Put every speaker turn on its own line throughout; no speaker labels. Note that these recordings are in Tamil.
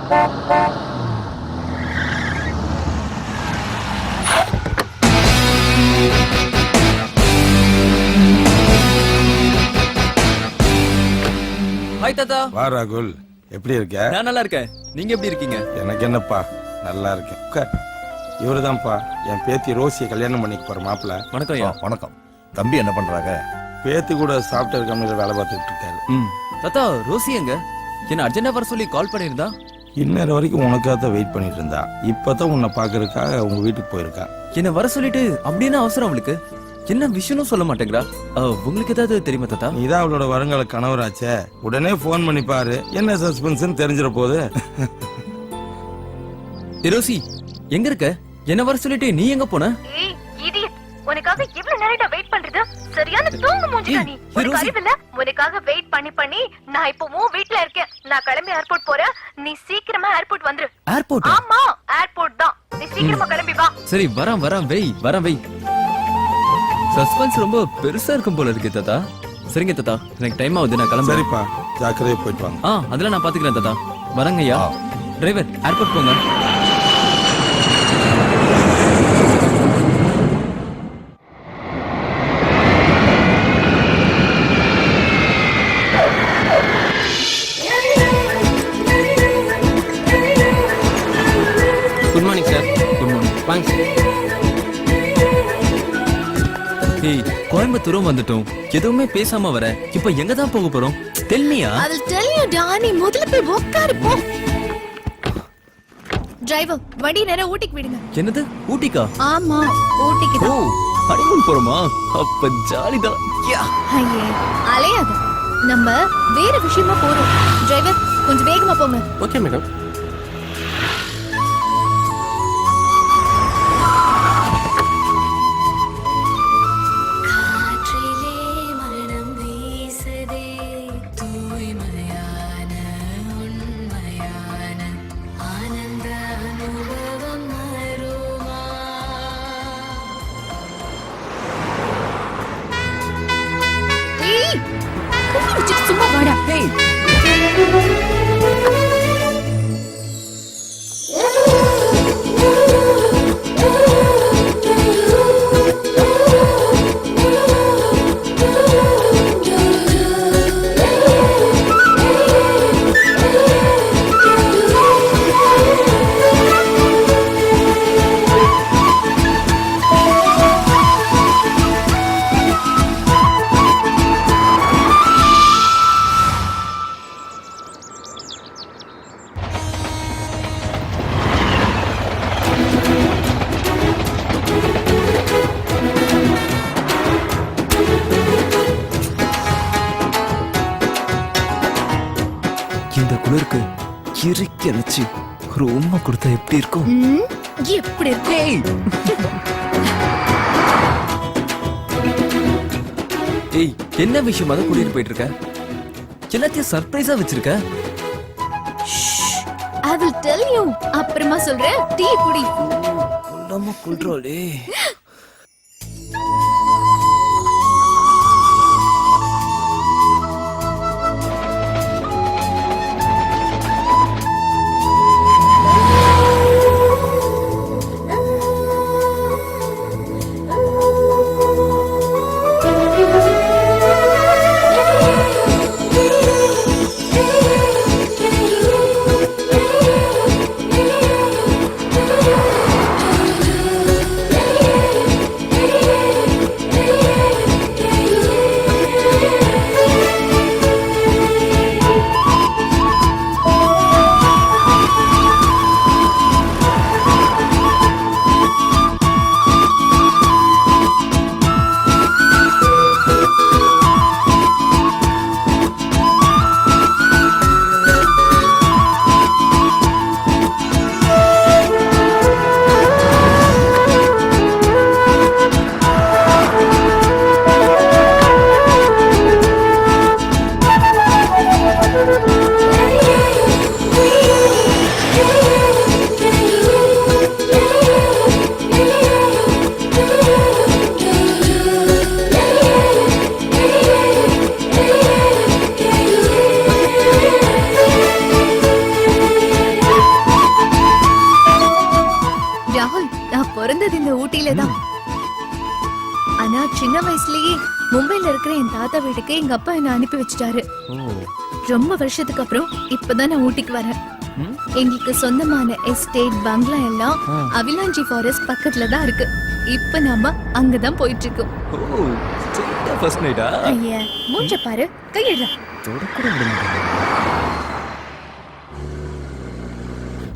ஹாய் தாத்தா.
வா ராகுல், எப்படி இருக்க?
நான் நல்லா இருக்கேன். நீங்க எப்படி இருக்கீங்க?
எனக்கு என்னப்பா, நல்லா இருக்கேன். உட்கார். இவருதான்ப்பா என் பேத்தி ரோசியை கல்யாணம் பண்ணிக்க போற மாப்பிள்ள.
வணக்கம் ஐயா.
வணக்கம். தம்பி என்ன பண்றாங்க?
பேத்தி கூட சாஃப்ட்வேர் கம்பெனியில் வேலை பார்த்துட்டு இருக்காரு.
தாத்தா, ரோசி எங்க? என்ன அர்ஜென்டா வர சொல்லி கால் பண்ணியிருந்தா?
இன்னொரு வரைக்கும் உனக்காக தான் வெயிட் பண்ணிட்டு இருந்தா. இப்பதான் உன்னை பாக்குறதுக்காக உங்க வீட்டுக்கு போயிருக்கா.
என்ன வர சொல்லிட்டு அப்படின்னு அவசரம் அவளுக்கு? என்ன விஷயம்னு சொல்ல மாட்டேங்கிறா. உங்களுக்கு ஏதாவது தெரியுமா தாத்தா?
நீதான் அவளோட வருங்கால கணவராச்சே, உடனே போன் பண்ணி பாரு. என்ன சஸ்பென்ஸ் தெரிஞ்சிட போகுது.
ரோசி எங்க இருக்க? என்ன வர சொல்லிட்டு நீ எங்க போன?
உனக்காக இவ்வளவு நேரம் வெயிட் பண்றது சரியான தூங்கு மூஞ்சிடா நீ. உனக்கு அறிவில்ல? உனக்காக வெயிட் பண்ணி பண்ணி நான் இப்போ உன் வீட்ல இருக்கேன். நான் கிளம்பி ஏர்போர்ட் போறேன். நீ சீக்கிரமா ஏர்போர்ட் வந்துரு.
ஏர்போர்ட்?
ஆமா, ஏர்போர்ட் தான். நீ சீக்கிரமா கிளம்பி வா.
சரி, வரேன் வெய். சஸ்பென்ஸ் ரொம்ப பெருசா இருக்கும் போல இருக்கு தாத்தா. சரிங்க தாத்தா, எனக்கு டைம் ஆகுது, நான் கிளம்புறேன்.
சரிப்பா, ஜாக்கிரதையா போயிட்டு வாங்க.
அதெல்லாம் நான் பாத்துக்கிறேன் தாத்தா. வரேங்க ஐயா. டிரைவர், ஏர்போர்ட் போங்க.
Good morning sir. Good morning. வாங்க சார்.
ஏய், கோயம்புத்தூரும் வந்துட்டோம். எதுவுமே பேசாம வர. இப்ப எங்க தான் போக போறோம்? தெல்மியா?
I'll tell you Danny. முதல்ல போய் உட்காரு போ. டிரைவர், வண்டி நேரா ஊட்டிக்கு விடுங்க.
என்னது, ஊட்டிக்கா?
ஆமா, ஊட்டிக்கு
ஓ,
தான்.
ஹனிமூன் போறோமா? அப்ப ஜாலிதான்.
ஐயே, அலையாத. நம்ம வேற விஷயமா போறோம். டிரைவர், கொஞ்சம் வேகமா போங்க.
Okay madam.
ஏய், சும்மா வாடா.
ஏய், இந்த குளிருக்கு இறுக்கி அணைச்சு ஒரு உண்மை கொடுத்தா எப்படி இருக்கும்?
எப்படி இருக்கு?
ஏய், என்ன விஷயமா தான் கூட்டிட்டு போயிட்டு இருக்க? எல்லாத்தையும் சர்ப்ரைஸா வச்சிருக்க.
I will tell you. அப்புறமா சொல்றேன். டீ குடி.
கொல்லாம கொல்றாளே.
ஊட்டியில தான். ஆனா சின்ன வயசுலயே மும்பைல இருக்கிற என் தாத்தா வீட்டுக்கு எங்க அப்பா என்ன அனுப்பி வச்சுட்டாரு.
ஓ
ரொம்ப வருஷத்துக்கு அப்புறம் இப்பதான் நான் ஊட்டிக்கு வரேன். எங்களுக்கு சொந்தமான எஸ்டேட் பங்களா எல்லாம் அவிலாஞ்சி ஃபாரஸ்ட் பக்கத்துல தான் இருக்கு. இப்ப நாம அங்கதான் போயிட்டு இருக்கோம்.
ஓ ஸ்ட்ரெயிட்டா ஃபர்ஸ்ட் நைட்டா?
ஐயா மூஞ்ச பாரு, கையிடுற.
தொடக்கூட விட மாட்டேன்.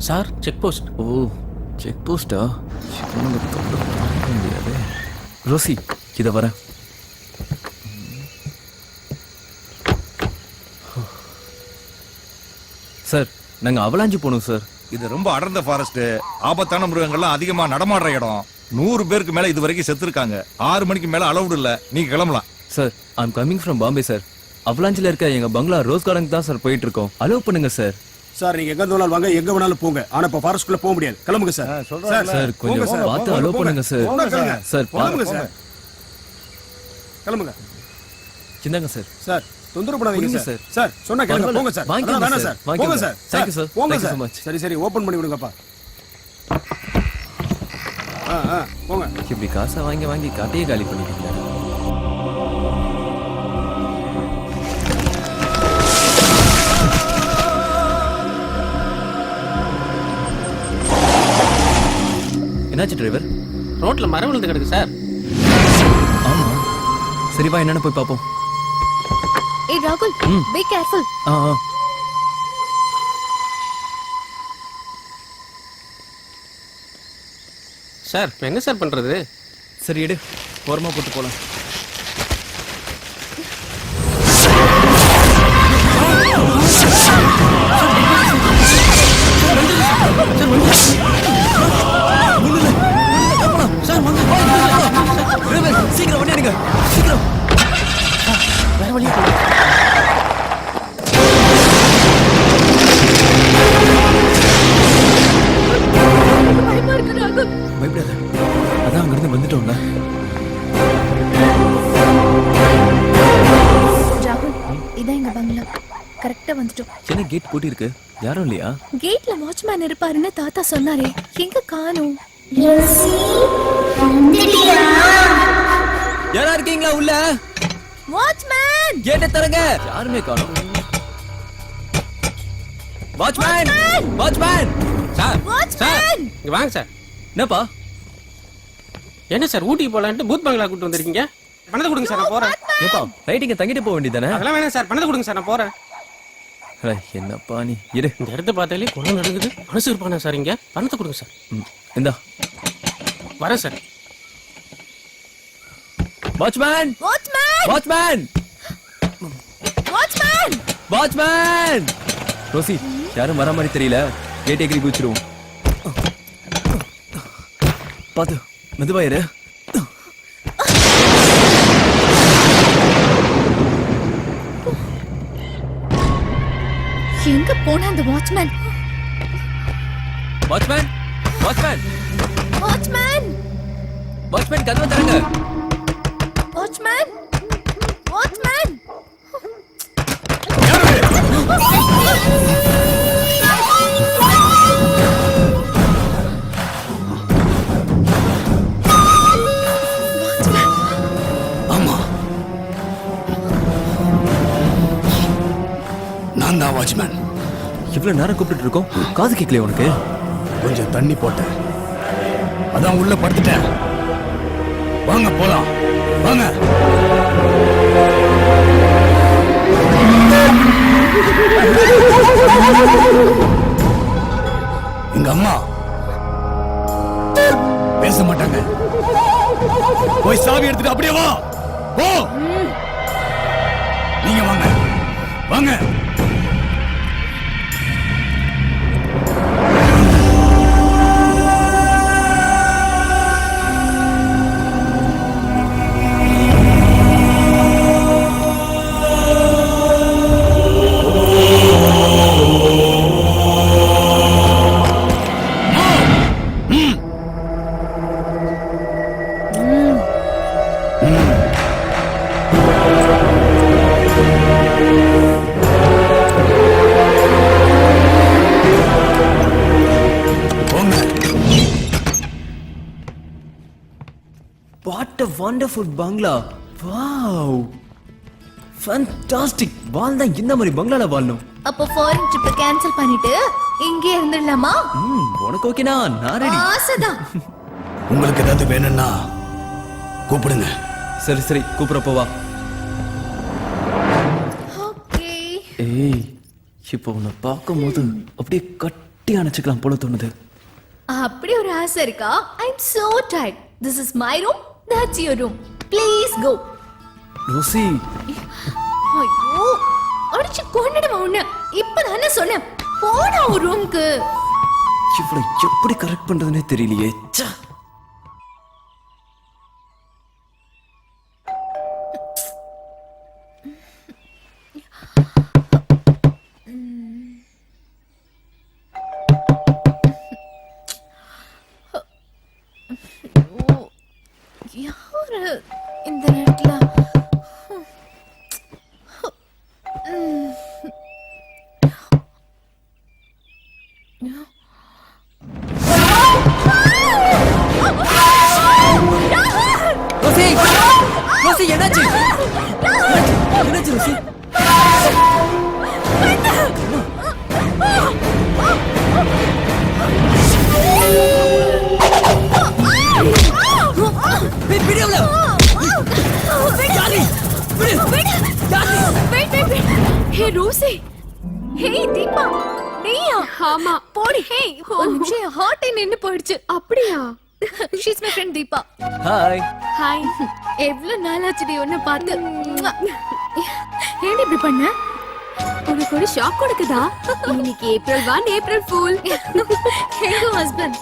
Sir check post.
Oh check போஸ்டா? முடியாது. ரோசி இத வரேன். சார் நாங்க அவலாஞ்சி போனோம் சார்.
இது ரொம்ப அடர்ந்த ஃபாரஸ்ட், ஆபத்தான மிருகங்கள்லாம் அதிகமா நடமாடுற இடம். 100 பேருக்கு மேல இது வரைக்கும் செத்துருக்காங்க. 6 மணிக்கு மேல அலவுட் இல்ல, நீங்க கிளம்பலாம்.
Sir I'm coming from Bombay sir. அவலாஞ்சில இருக்க எங்க பங்களா ரோஸ் கார்டன் தான் சார் போயிட்டு இருக்கோம். அலோவ் பண்ணுங்க சார்.
சார் நீங்க எங்க வேணாலும் வாங்க, எங்க வேணாலும் போங்க. ஆனா இப்ப ஃபாரஸ்ட்குள்ள போக முடியாது. கிளம்புங்க சார்.
சார் கொஞ்சம் பார்த்து அலோவ் பண்ணுங்க சார். சார்
கிளம்புங்க சார். கிளம்புங்க.
சின்னங்க சார்.
சார் தொந்தரவு பண்ணாதீங்க
புரியுது
சார்.
சார்.
சார் சொன்னா கேளுங்க. போங்க சார்.
வாங்கிக்கோங்க
அதெல்லாம் வேணாம்
சார்.
சார். போங்க சார்.
Thank you, sir.
போங்க
Thank you so
sir.
much.
சரி சரி ஓபன் பண்ணி விடுங்கப்பா. போங்க.
இப்படி காசை வாங்கி வாங்கி காட்டையே காலி பண்ணிட்டீங்க. என்னாச்சு டிரைவர்?
ரோட்ல மரம் விழுந்து கிடக்கு சார்.
ஆமா சரி வா என்னன்னு போய் பாப்போம்.
ஏய் ராகுல், பி கேர்ஃபுல்.
ஆ
சார் இப்ப என்ன சார் பண்றது?
சரி எடு, ஓரமா போட்டு போலாம். சீக்கிரம் வண்டி எடுங்க, சீக்கிரம்.
வேற வழி
பயமா இருக்கு ராகுல்.
பயப்படாத, அதான் அங்கிருந்து வந்துட்டோம்ல.
ராகுல் இதான் எங்க பங்களா. கரெக்டா வந்துட்டோம்.
என்ன கேட் பூட்டி இருக்கு? யாரும் இல்லையா?
கேட்ல வாட்ச்மேன் இருப்பாருன்னு தாத்தா சொன்னாரே, எங்க காணோம்?
யாரா இருக்கீங்களா உள்ள?
வாட்ச்மேன்
கேட்ட தரங்க. யாருமே காணோம். Watchman, watchman.
Sir. Sir
watchman
இங்க வாங்க சார்.
என்னப்பா?
என்ன சார் ஊட்டிக்கு போலான்ட்டு பூத் பங்களா கூட்டு வந்திருக்கீங்க? பணத்தை கொடுங்க சார், நான் போறேன்.
ஏப்பா ரைட்டிங்க தங்கிட்டு போக வேண்டியதானே?
அதெல்லாம் வேணாம் சார், பணத்தை கொடுங்க சார், நான் போறேன்.
என்னப்பா நீ இரு.
இந்த இடத்த பார்த்தாலே குளம் நடக்குது. மனசு இருப்பானா சார் இங்க? பணத்தை கொடுங்க சார்.
இந்தா
வரேன் sir.
Watchman,
watchman
watchman,
watchman.
Watchman. Rosie யாரும் வர மாதிரி தெரியல, கேட் எகிரி குச்சிருவோம். பாத்து மெதுவா இரு.
எங்க போன அந்த watchman?
Watchman, watchman,
watchman,
watchman கதவை தரங்க.
Watchman, watchman.
ஆமா நான் தான் வாட்ச்மேன்.
இவ்வளவு நேரம் கூப்பிட்டு இருக்கோம், காது கேட்கலையா உனக்கு?
கொஞ்சம் தண்ணி போட்டேன், அதான் உள்ள படுத்துட்டேன். வாங்க போலாம், வாங்க. எங்க அம்மா பேச மாட்டாங்க. போய் சாவி எடுத்துட்டு அப்படியே வா. போ. நீங்க வாங்க, வாங்க.
வண்டர்ஃபுல் பங்களா. Wow, fantastic. வாழ்ந்தா இந்த மாதிரி பங்களால வாழணும்.
அப்போ ஃபாரின் ட்ரிப் கேன்சல் பண்ணிட்டு இங்கே இருந்துடலாமா?
உனக்கு ஓகேனா? நான் ரெடி.
ஆசைதான்.
உங்களுக்கு ஏதாவது வேணும்னா கூப்பிடுங்க.
சரி சரி, கூப்பிடுறப்போ வா.
ஓகே.
ஏய், இப்போ உன்னை பார்க்கும்போது அப்படியே கட்டி அணைச்சுக்கலாம் போல தோணுது.
அப்படி ஒரு ஆசை இருக்கா? I'm so tired. This is my room. That's your room. Please go.
Rosie,
ஐயோ, அடிச்சு கொன்னுடுவா உன்னை. இப்ப நானே சொன்னேன், போடா ஒரு ரூம்க்கு.
இவ்வளவு எப்படி கரெக்ட் பண்றதுன்னே தெரியலையே. ச்சே.
யாரு இந்த நேரத்துல?
ரோசி, ரோசி, என்னாச்சு? என்னாச்சு ரோசி? வீடியோல
ஹே ரோசி, ஹே தீபா, நீயா? ஆமா, போடி. ஹே, ஒரு நிமிஷம் ஹார்ட் நின்னு போயிடுச்சு. அப்படியா? She's my friend Deepa.
Hi.
Hi. எவ்வளவு நாளாச்சுடி உன்னை பார்த்து. ஏன் இப்படி பண்ண? உனக்கு ஒரு ஷாக் கொடுக்குதா? இன்னைக்கு ஏப்ரல் 1 ஏப்ரல் ஃபூல். எங்க ஹஸ்பண்ட்?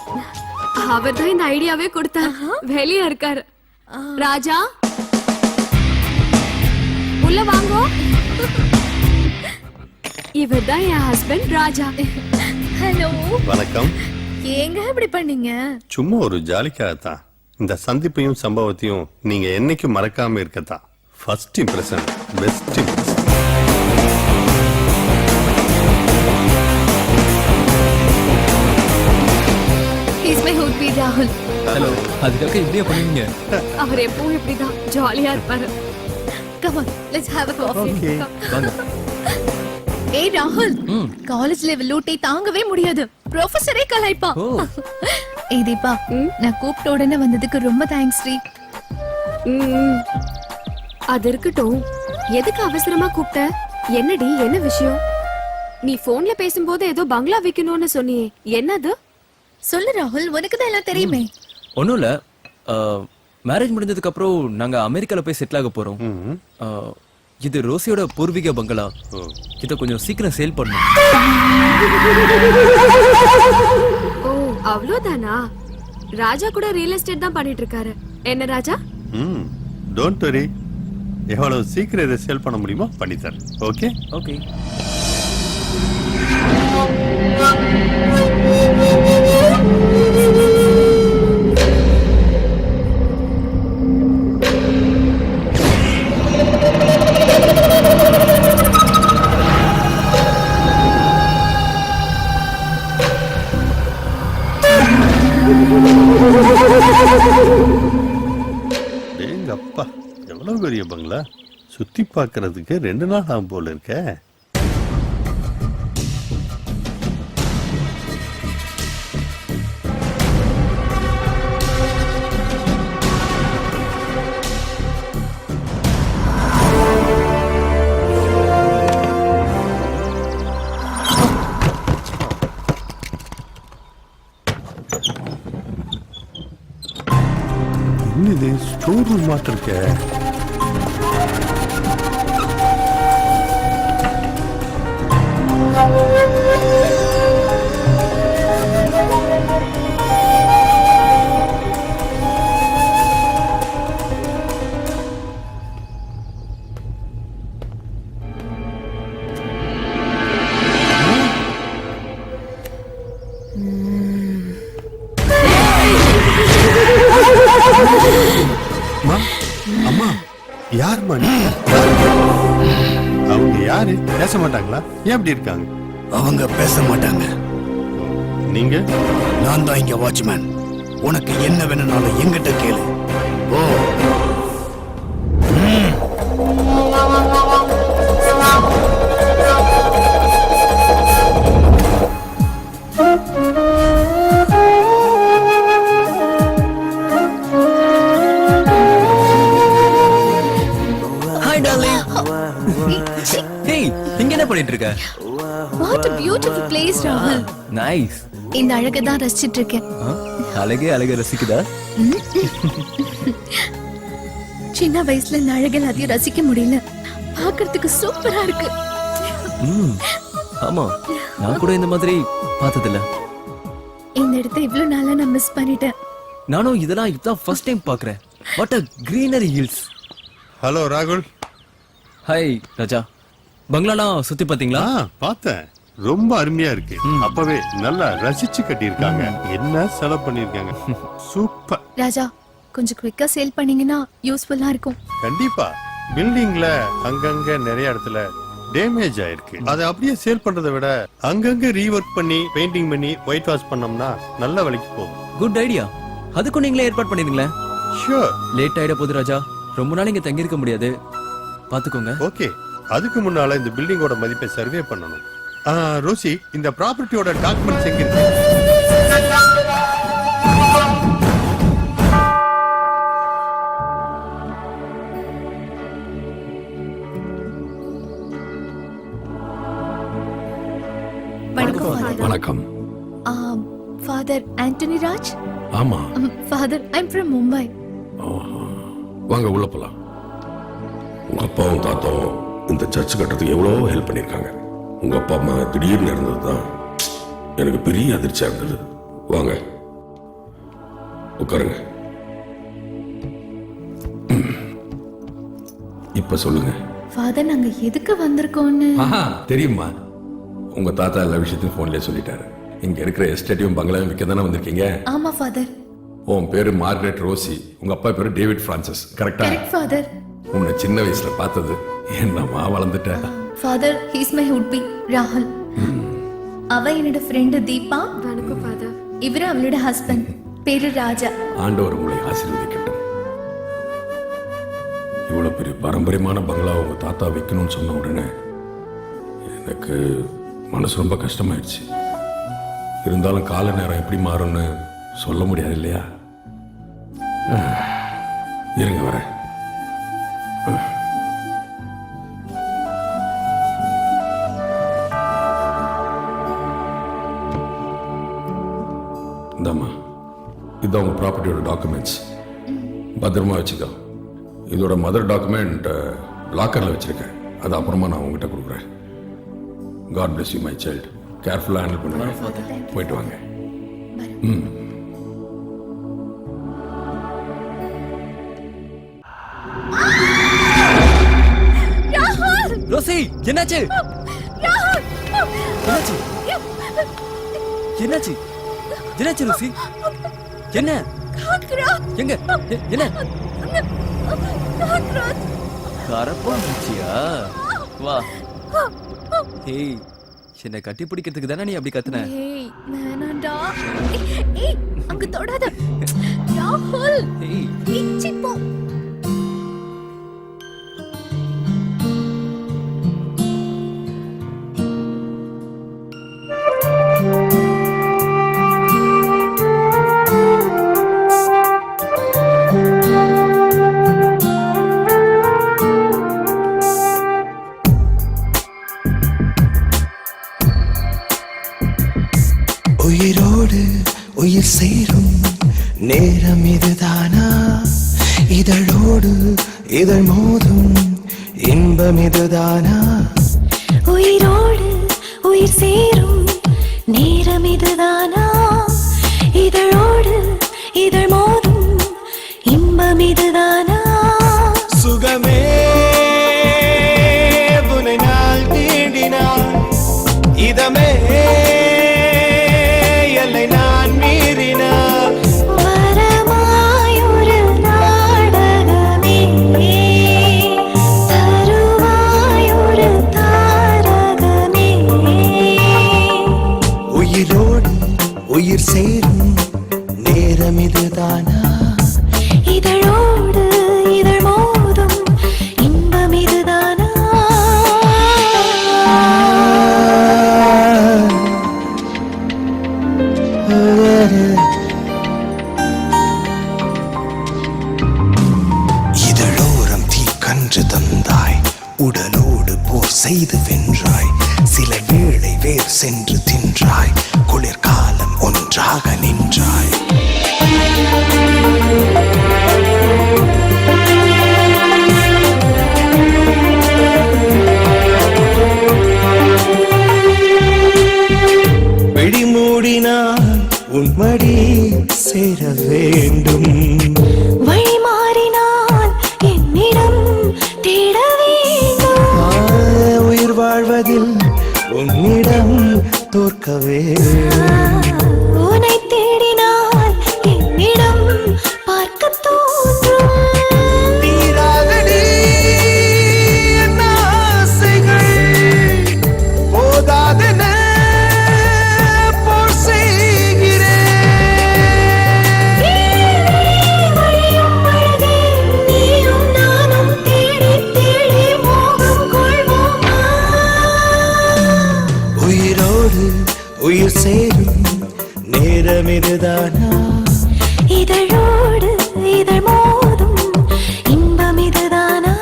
அவர் தான் இந்த ஐடியாவே கொடுத்தார். வெளியா இருக்காரு. ராஜா, உள்ள வாங்கோ. இவர் தான் என் ஹஸ்பண்ட் ராஜா. ஹலோ.
வணக்கம்.
ஏங்க இப்படி பண்ணீங்க?
சும்மா ஒரு ஜாலிக்காகத்தான். இந்த சந்திப்பையும் சம்பவத்தையும் நீங்க என்னைக்கும் மறக்காம இருக்கத்தான். First impression best impression.
Is my hood be ராகுல்.
ஹலோ. அதுக்காக இப்படியே பண்ணுவீங்க?
அவர் எப்பவும் இப்படிதான் ஜாலியா இருப்பாரு. Come on, let's have a coffee.
வாங்க.
ஏய் ராகுல், காலேஜ் லெவல் லூட்டை தாங்கவே முடியாது. ப்ரொஃபசரே கலாய்ப்பா.
ஓ.
ஏய் தீபா, நான் கூப்பிட்ட உடனே வந்ததுக்கு ரொம்ப தேங்க்ஸ் டி.
அது இருக்கட்டும், எதுக்கு அவசரமா கூப்பிட்ட? என்னடி, என்ன விஷயம்? நீ போன்ல பேசும்போது ஏதோ பங்களா விக்கணும்னு சொன்னியே, என்னது?
சொல்லு ராகுல், உனக்கு தான் எல்லாம் தெரியுமே.
ஒண்ணும் இல்ல, மேரேஜ் முடிஞ்சதுக்கு அப்புறம் நாங்க அமெரிக்கால போய் செட்டில் ஆக போறோம். இது ரோசியோட பூர்வீக பங்களா. இத கொஞ்சம் சீக்கிரம் சேல் பண்ணணும்.
ஓ, அவ்வளவுதானா? ராஜா கூட ரியல் எஸ்டேட் தான் பண்ணிட்டு இருக்காரு. என்ன ராஜா?
டோன்ட் வரி, எவ்வளவு சீக்கிரம் இதை சேல் பண்ண முடியுமோ பண்ணித்தர். Okay
okay.
அப்பா, எவ்வளவு பெரிய பங்களா. சுத்தி பார்க்கிறதுக்கு 2 நாள் ஆகும் போல இருக்க. இது ஸ்டோர் ரூம் மாட்ட இருக்க. அம்மா, யாருமா நீ? அவங்க யாரு? பேச மாட்டாங்களா? ஏன் அப்படி இருக்காங்க?
அவங்க பேச மாட்டாங்க.
நீங்க?
நான் தான் இங்க வாட்ச்மேன். உனக்கு என்ன வேணும்னாலும் எங்கிட்ட கேளு. ஓ.
Hi darling. ஹேய், இங்க என்ன பண்ணிட்டு இருக்க?
வாட் a beautiful place ராகுல்.
நைஸ்.
இந்த அழகை தான் ரசிச்சிட்டு இருக்கேன்.
அழகே ரசிக்குதா?
சின்ன வயசுல இந்த அழகை எல்லாத்தையும் ரசிக்க முடியல. பார்க்கிறதுக்கு சூப்பரா இருக்கு.
ஆமா, நான் கூட இந்த மாதிரி பார்த்ததில்ல.
இந்த இடத்தை இவ்வளவு நாளா நான் மிஸ் பண்ணிட்டேன்.
நானும் இதெல்லாம் இப்பதான் ஃபர்ஸ்ட் டைம் பார்க்கறேன். What a greenery hills.
Hello ராகுல்.
ஹாய் ராஜா. பங்களாலாம் சுத்தி பாத்தீங்களா?
பார்த்தேன். ரொம்ப அருமையா இருக்கு. அப்பவே நல்லா ரசிச்சு கட்டியிருக்காங்க. என்ன செலவு பண்ணிருக்காங்க. சூப்பர்.
ராஜா, கொஞ்சம் குவிக்கா சேல் பண்ணீங்கன்னா யூஸ்ஃபுல்லா இருக்கும்.
கண்டிப்பா. பில்டிங்ல அங்கங்க நிறைய இடத்துல டேமேஜ் ஆயிருக்கு. அதை அப்படியே சேல் பண்றதை விட அங்கங்க ரீவொர்க் பண்ணி பெயிண்டிங் பண்ணி ஒயிட் வாஷ் பண்ணோம்னா நல்ல விலைக்கு போகும்.
Good idea. அதுக்கும் நீங்களே ஏற்பாடு பண்ணிருங்களேன்.
ஷூர்.
லேட் ஆயிட போகுது ராஜா. ரொம்ப நாள் இங்க தங்கி இருக்க முடியாது. பாத்துக்கோங்க.
ஓகே. அதுக்கு முன்னால இந்த பில்டிங்கோட மதிப்பை சர்வே பண்ணணும். ரோசி, இந்த ப்ராப்பர்ட்டியோட டாக்குமெண்ட்ஸ் எங்க இருக்கு?
வணக்கம்.
ஃபாதர் ஆண்டனி ராஜ்.
ஆமா,
father, I am from Mumbai.
வாங்க உள்ள போலாம். உங்க அப்பாவும் தாத்தாவும் இந்த சர்ச் கட்டுறதுக்கு எவ்வளவோ ஹெல்ப் பண்ணிருக்காங்க. உங்க அப்பா அம்மா திடீர்னு இருந்ததுதான் எனக்கு பெரிய அதிர்ச்சியா இருந்தது. வாங்க உட்காருங்க. இப்ப சொல்லுங்க.
ஃபாதர், நாங்க எதுக்கு வந்திருக்கோம்னு
தெரியுமா? உங்க தாத்தா எல்லா விஷயத்தையும் போன்லயே சொல்லிட்டாரு. இங்க இருக்கிற எஸ்டேட்டையும் பங்களாவையும் விற்க தானே வந்திருக்கீங்க?
ஆமா ஃபாதர்.
உன் பேரு மார்கரெட் ரோசி, உங்க அப்பா பேரு டேவிட் பிரான்சிஸ். கரெக்டா?
Correct father.
உன்னை சின்ன வயசுல பார்த்தது என்னமா வளர்ந்துட்ட.
Father, he is my would be ராகுல். அவ என்னோட ஃப்ரெண்ட் தீபா.
வணக்கம் ஃபாதர்.
இவரு அவளோட ஹஸ்பண்ட், பேரு ராஜா.
ஆண்டவர் உங்களை ஆசீர்வதிக்கட்டும். இவ்வளவு பெரிய பாரம்பரியமான பங்களா உங்க தாத்தா வைக்கணும்னு சொன்ன உடனே எனக்கு மனசு ரொம்ப கஷ்டமாயிடுச்சு. இருந்தாலும் கால நேரம் எப்படி மாறும்னு சொல்ல முடியாது இல்லையா? இருங்க வரேன். இந்தாம்மா, இதுதான் உங்க ப்ராப்பர்ட்டியோட டாக்குமெண்ட்ஸ். பத்திரமா வச்சுக்கோ. இதோட மதர் டாக்குமெண்ட் லாக்கர்ல வச்சிருக்கேன். அது அப்புறமா நான் உங்ககிட்ட கொடுக்குறேன். God bless you my child. கேர்ஃபுல்லா ஹேண்டில் பண்ணுங்க. போயிட்டு வாங்க.
ரோசி, என்னாச்சு? என்னாச்சு? என்னாச்சு? என்னாச்சு ரோசி? என்ன? எங்க? என்ன? கரப்பாம்பூச்சியா? வா. ஏய், என்ன கட்டி பிடிக்கிறதுக்கு தானே நீ அப்படி கத்துன?
ஏய், வேணாம்டா. ஏய், அங்க தொடாத. ராகுல்,
ஏய்,
இச்சி போ.
உயிரோடு உயிர் சேரும் நேரம் இதுதானா? இதழோடு இதழ் மோதும் இன்பம் இதுதானா?
உயிரோடு உயிர் சேரும் நேரம் இதுதானா? இதழோடு இதழ் மோதும் இன்பம் இதுதானா?
சுகமே புனை நாள் தீண்டினான், இதமே எல்லை நான் மீறினான்.
வரமாயொரு நாடகமே, தருவாயொரு தாரகமே.
உயிரோடு உயிர் சேரும் நேரம் இதுதானா?
இதழோடு இதழ் மோதும் இன்பம் இதுதானா?
சென்று தின்றாய் குளிர்காலம் ஒன்றாக நின்றாய் விழி மூடினால் உன்மடி சேர வேண்டும்
வழி மாறினால் என்னிடம் தேட வேண்டும்
உயிர் வாழ்வதில் உன்னிடம் தோற்க வேண்டும்
உன்னை தேடினால் என்னிடம் பார்க்க தோன்றும்
தீராதடி என் ஆசைகள் போதாதென போர் செய்கிறேன்
வழியும் அழகே நீயும் நானும் தேடி தேடி மோகம் கொள்வோமா
உயிரோடு உயிர் சேரும் நேரம் இதுதானா
இதழோடு இதழ் மோதும் இன்பம் இதுதானா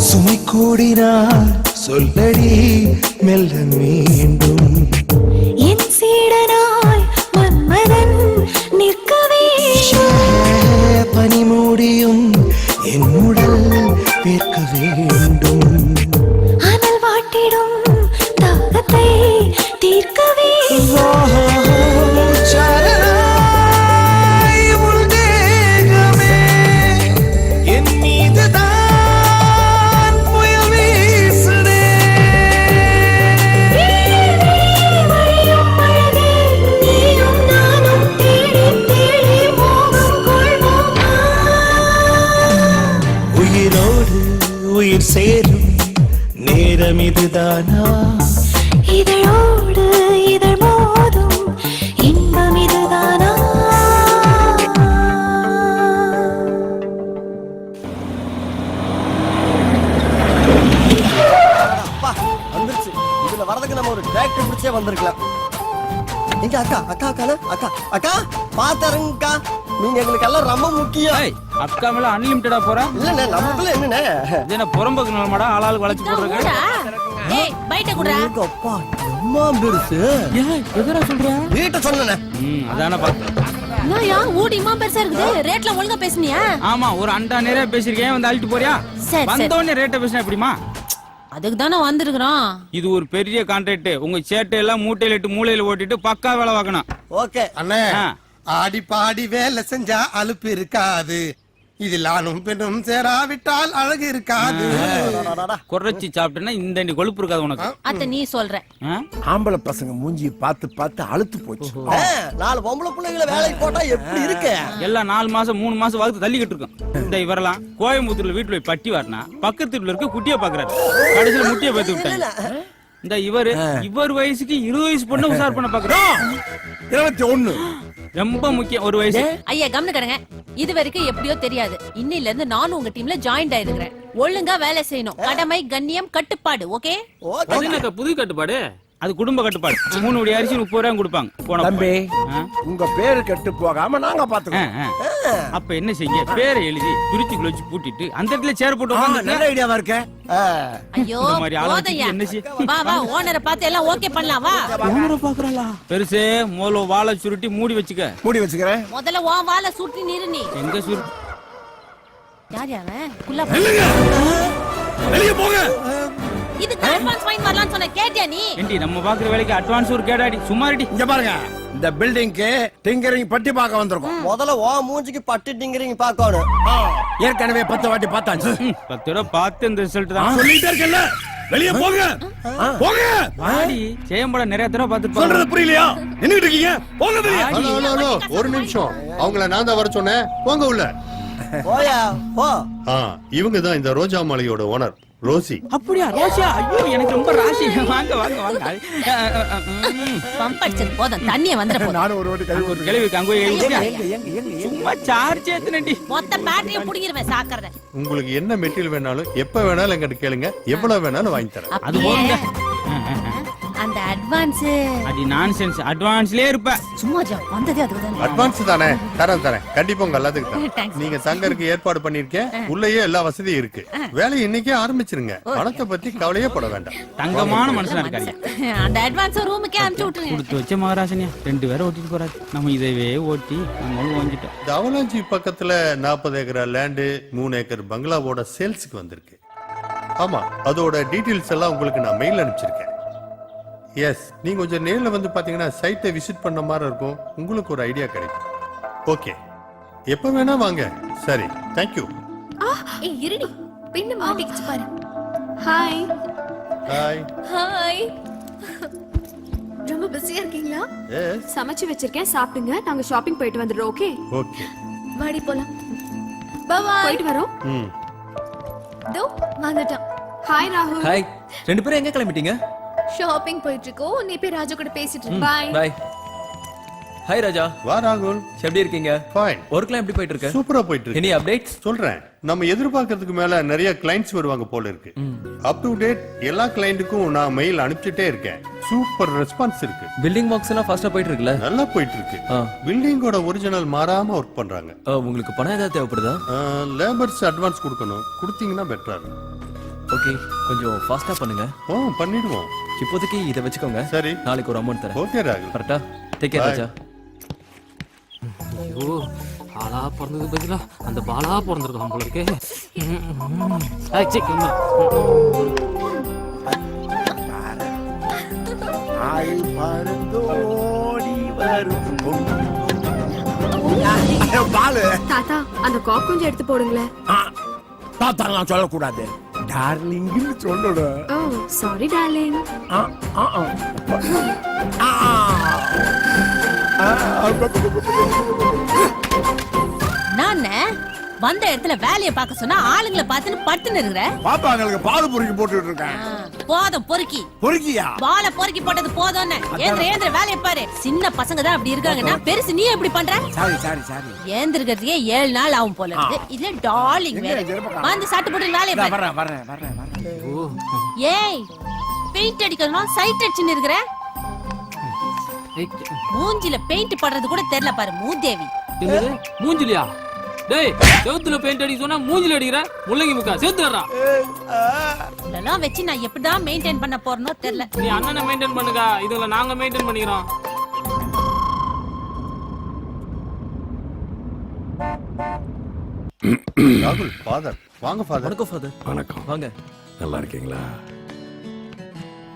சுமை கூடினார் சொல்லடி மெல்ல மீண்டும்
என் சீடனாய் மன்மதன் நிற்க வேண்டும்
பனி மூடியும் என் உடல் வேர்க்க வேண்டும்
அனல் வாட்டிடும் தாகத்தை தீர்க்க வேண்டும்
சரணாய் உன் தேகமே என் மீதுதான் புயல் வீசுதே
வழியும் அழகே நீயும் நானும் தேடி தேடி மோகம் கொள்வோமா
உயிரோடு உயிர் சேரும் நேரம் இதுதானா
இதழோடு இதழ் மோதும் இன்பம் இதுதானா
வந்துருச்சு. இதுல வரதுக்கு நம்ம ஒரு டிராக்டர் பிடிச்சே வந்திருக்கலாம். எங்க அக்கா அக்கா அக்கா அக்கா அக்கா பாத்தருங்கக்கா, நீங்க எங்களுக்கு எல்லாம் ரொம்ப முக்கியம்.
அக்கா மேல அன்லிமிட்டடா போற
இல்லண்ணே நமக்குள்ள என்னண்ணே
இது என்ன புறம்பக்கு நிலமாடா ஆளாளுக்கு வளைச்சு போடுறீங்க
ஏய் பைட்ட குடுறா
எங்க அப்பா எம்மா பெருசு
எதரா சொல்ற
வீட்டை சொன்னேண்ணே.
அதான பார்த்தேன்
என்னயா ஊடிமா பெருசா இருக்குது ரேட்ல ஒழுங்கா பேசுனியா
ஆமா ஒரு அண்டா நிறைய பேசிருக்கேன் வந்து அழிட்டு போறியா
சரி.
வந்தோடனே ரேட்டை பேசினா எப்படிமா
அதுக்கு தானே வந்திருக்கிறோம்
இது ஒரு பெரிய கான்ட்ராக்ட் உங்க சேட்டை எல்லாம் மூட்டையில இட்டு மூளையில ஓட்டிட்டு பக்கா வேலை பார்க்கணும்
ஓகே
அண்ணே
ஆ.
ஆடி பாடி வேலை செஞ்சா அலுப்பு இருக்காது. இதில் ஆணும் பெண்ணும் சேராவிட்டால் அழகு இருக்காது.
குறைச்சி சாப்பிட்டேன்னா இந்த அண்டி கொழுப்பு இருக்காது உனக்கு
அத்த நீ சொல்ற
ஆ?
ஆம்பளை பசங்க மூஞ்சி பார்த்து பார்த்து அழுத்து போச்சு.
4 பொம்பளை பிள்ளைகளை வேலைக்கு போட்டா எப்படி இருக்கு?
எல்லாம் 4 மாசம் 3 மாசம் வகுத்து தள்ளிக்கிட்டு இருக்கும் இந்த இவரெல்லாம் கோயம்புத்தூர்ல வீட்டுல போய் பட்டி வாரினா பக்கத்து வீட்டுல இருக்க குட்டியை பாக்குறாரு கடைசியில முட்டியை பேத்து விட்டாங்க இந்த இவர் வயசுக்கு 20 வயசு பொண்ணு உசார் பண்ண பாக்குறோம்
21.
ரொம்ப முக்கியம் ஒரு வயசு
ஐயா கவனிக்கிறேங்க இது வரைக்கும் எப்படியோ தெரியாது இன்னையில இருந்து நானும் உங்க டீம்ல ஜாயின் ஆயிருக்கிறேன் ஒழுங்கா வேலை செய்யணும் கடமை கண்ணியம் கட்டுப்பாடு ஓகே
அது என்னக்கா புது கட்டுப்பாடு அது குடும்ப கட்டுப்பாடு 3 வடி அரிசி 30 ரூபாய் கொடுப்பாங்க போன
தம்பி
ஆ?
உங்க பேரு கெட்டு போகாம நாங்க
ஆ,
பாத்துக்கோம்.
ஆ. அப்ப என்ன செய்ய பேரை எழுதி பிரிச்சுக்குள்ள வச்சு பூட்டிட்டு அந்த இடத்துல சேர் போட்டு உட்கார்ந்து
நல்ல ஐடியாவா இருக்க.
ஐயோ
இந்த மாதிரி ஆளை
போதையா
வச்சுட்டு என்ன செய்ய?
வா வா ஓனரை பார்த்து எல்லாம் ஓகே பண்ணலாம் வா
பெருசே முதல்ல வாழை சுருட்டி மூடி வச்சுக்க
மூடி வச்சுக்கிறேன்.
முதல்ல உன் வாழை சுட்டி நிறு நீ
எங்க சுருட்டி
யார் யாவன் குள்ளா
வெளிய போங்க.
இதுக்கு அட்வான்ஸ் ஃபைன் வரலாம்னு சொன்ன கேட்டியா நீ
ஏண்டி நம்ம பாக்குற வேலைக்கு அட்வான்ஸ் ஒரு கேடாடி சும்மாடி
இங்க பாருங்க, இந்த பில்டிங்க்கு டிங்கரிங் பட்டி பார்க்க வந்திருக்கோம்.
முதல்ல ஓ மூஞ்சிக்கு பட்டுட்டிங்கிறீங்க பாக்கணும்.
ஏற்கனவே 10 வாட்டி பார்த்தாச்சு.
10 தடவை பார்த்து இந்த ரிசல்ட் தான்
சொல்லிட்டே இருக்கல. வெளிய போங்க. போங்க.
ஆடி சேம்பட நிறைய தடவை பார்த்துட்டு
சொல்றது புரியலையா? நின்னுட்டு இருக்கீங்க. போங்க வெளிய.
ஹலோ ஹலோ ஹலோ ஒரு நிமிஷம், அவங்கள நான் தான் வர சொன்னேன். போங்க உள்ள.
போயா போ.
இவங்க தான் இந்த ரோஜா மாளிகையோட ஓனர் ரோசி.
அப்படியா ரோசியா? ஐயோ எனக்கு ரொம்ப ராசி. வாங்க வாங்க வாங்க.
பம்ப் அடிச்சது போதும், தண்ணிய வந்துற போதும்.
நானும் ஒரு வாட்டி கை
ஒரு கிளவி அங்க சும்மா சார்ஜ் ஏத்துனடி.
மொத்த பேட்டரிய புடிங்கிருவேன் சாக்கறத.
உங்களுக்கு என்ன மெட்டீரியல் வேணாலும் எப்ப வேணாலும் என்கிட்ட கேளுங்க, எவ்வளவு வேணாலும் வாங்கி தரேன்.
அது போங்க.
அந்த அட்வான்ஸ்
அடி நான்சென்ஸ். அட்வான்ஸ்லயே இருப்ப.
சும்மா ஜா வந்ததே அதுக்குதானே.
அட்வான்ஸ் தானே, தரேன் கண்டிப்பா உங்க எல்லாத்துக்கும் தரேன்.
Thanks.
நீங்க தங்கருக்கு ஏற்பாடு பண்ணிருக்கேன், உள்ளேயே எல்லா வசதியும் இருக்கு. வேலையை இன்னைக்கே ஆரம்பிச்சிருங்க, பணத்தை பத்தி கவலையே பட வேண்டாம்.
தங்கமான மனுஷனா இருக்காரு.
அந்த அட்வான்ஸ் ரூமுக்கே அனுப்பிச்சு விட்டுருங்க.
கொடுத்து வச்ச மகாராசனியா 2 பேரை ஓட்டிட்டு போறாரு. நம்ம இதவே ஓட்டி நம்மளும் வாங்கிட்டோம்.
இந்த அவலாஞ்சி பக்கத்துல 40 ஏக்கர் லேண்டு 3 ஏக்கர் பங்களாவோட சேல்ஸுக்கு வந்திருக்கு. ஆமா, அதோட டீடைல்ஸ் எல்லாம் உங்களுக்கு நான் மெயில் அனுப்பிச்சிருக்கேன். எஸ், நீங்க கொஞ்சம் நேர்ல வந்து பாத்தீங்கன்னா சைட்டை விசிட் பண்ண மாதிரி இருக்கும், உங்களுக்கு ஒரு ஐடியா கிடைக்கும். ஓகே, எப்ப வேணா வாங்க. சரி, தேங்க்யூ.
ஏய் இருடி, பின்ன மாட்டிக்கிச்சு பாரு.
ஹாய்.
பாய்.
ஹாய். ரொம்ப பிஸியா இருக்கீங்களா?
எஸ்.
சமைச்சு வச்சிருக்கேன், சாப்பிடுங்க. நாங்க ஷாப்பிங் போயிட்டு வந்துடுறோம். Okay,
okay.
வாடி போலாம். Bye bye.
போயிட்டு வரோம்.
ம்.
தோ வந்துட்டோம்.
ஹாய் ராகுல்.
ஹாய். 2 பேரும் எங்க கிளம்பிட்டீங்க?
ஷாப்பிங் போயிட்டு இருக்கோம். நீ போய் ராஜு கூட பேசிட்டு இரு.
பாய்.
பாய். ஹாய் ராஜா,
வா ராகுல்.
எப்படி இருக்கீங்க?
ஃபைன்.
ஒர்க்லாம் எப்படி போயிட்டு இருக்கு?
சூப்பரா போயிட்டு இருக்கு.
Any updates?
சொல்றேன், நம்ம எதிர்பார்க்கறதுக்கு மேல நிறைய கிளைண்ட்ஸ் வருவாங்க போல இருக்கு. அப் டு டேட் எல்லா கிளைண்ட்டுக்கும் நான் மெயில் அனுப்பிச்சிட்டே இருக்கேன். சூப்பர் ரெஸ்பான்ஸ் இருக்கு.
பில்டிங் ஒர்க்ஸ் எல்லாம் ஃபாஸ்டா போயிட்டு இருக்குல்ல?
நல்லா போயிட்டு இருக்கு.
ஆ.
பில்டிங்கோட ஒரிஜினல் மாறாம ஒர்க் பண்றாங்க.
உங்களுக்கு பணம் ஏதாவது தேவைப்படுதா?
லேபர்ஸ் அட்வான்ஸ் கொடுக்கணும், கொடுத்தீங்கன்னா பெட்டரா இருக்கும்.
ஓகே, கொஞ்சம் ஃபாஸ்டா பண்ணுங்க.
பண்ணிடுவோம்.
இப்போதைக்கு இதை வச்சுக்கோங்க.
சரி.
நாளைக்கு ஒரு அமௌண்ட் தரேன்.
ஓகே ராகுல்.
கரெக்டா? Take care
Bye.
ராஜா.
ஐயோ, ஆளா பிறந்தது பதிலா அந்த பாலா பிறந்திருக்கான் போல இருக்கே.
தாத்தா, அந்த காக் கொஞ்சம் எடுத்து போடுங்களேன்.
தாத்தாலாம் சொல்லக்கூடாது, டார்லிங்னு சொல்லணும்.
ஓ சாரி டார்லிங்.
நானே வந்த இடத்துல வேலைய பார்க்க சொன்னா ஆளுங்களை பார்த்துன்னு படுத்துன்னு இருக்கிற.
பாப்பாங்களுக்கு பால் பொறுக்கி போட்டுட்டு இருக்கேன்.
போதும் பொறுக்கி.
பொறுக்கியா?
பால பொறுக்கி போட்டது போதும்னு. ஏந்திர வேலைய பாரு. சின்ன பசங்க தான் அப்படி இருக்காங்கன்னா பெருசு நீ எப்படி பண்ற?
சாரி.
ஏந்திருக்கிறதுக்கே 7 நாள் ஆகும் போல இருக்கு. இதுல டார்லிங் வேற. வந்து சட்டு போட்டு வேலைய பாரு.
வரேன்.
ஏய், பெயிண்ட் அடிக்கணும் சைட் அடிச்சுன்னு இருக்கிற. மூஞ்சில பெயிண்ட் படுறது கூட தெரியல பாரு மூதேவி.
மூஞ்சிலியா? டேய், செவுத்துல பெயிண்ட் அடிக்க சொன்னா மூஞ்சில அடிக்கிற முள்ளங்கி முக்கா செவுத்துறா.
இதெல்லாம் வச்சு நான் எப்படிதான் மெயின்டைன் பண்ண போறனோ தெரியல.
நீ அண்ணனை மெயின்டைன் பண்ணுங்க, இதுல நாங்க மெயின்டைன் பண்ணிக்கிறோம்.
ராகுல், ஃபாதர். வாங்க ஃபாதர்.
வணக்கம் ஃபாதர்.
வணக்கம்.
வாங்க.
நல்லா இருக்கீங்களா?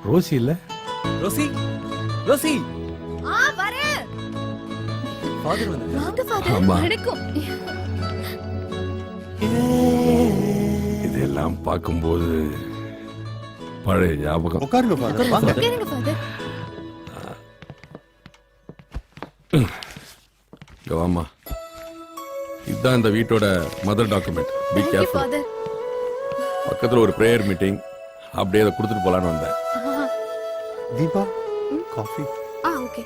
ரோசி இல்ல?
Rousey, Rousey.
வரேன்.
ஃபாதர் வந்து.
வாங்க ஃபாதர்.
ஆமா.
வணக்கம்.
இதெல்லாம் பார்க்கும்போது பழைய ஞாபகம்.
உட்காருங்க ஃபாதர். வாங்க.
உட்காருங்க ஃபாதர்.
இங்க வாம்மா. இதுதான் இந்த வீட்டோட மதர் டாக்குமெண்ட். பி
Thank you,
கேர்ஃபுல்.
ஃபாதர்.
பக்கத்துல ஒரு பிரேயர் மீட்டிங், அப்படியே அதை கொடுத்துட்டு போலான்னு வந்தேன்.
தீபா, காஃபி.
ஓகே.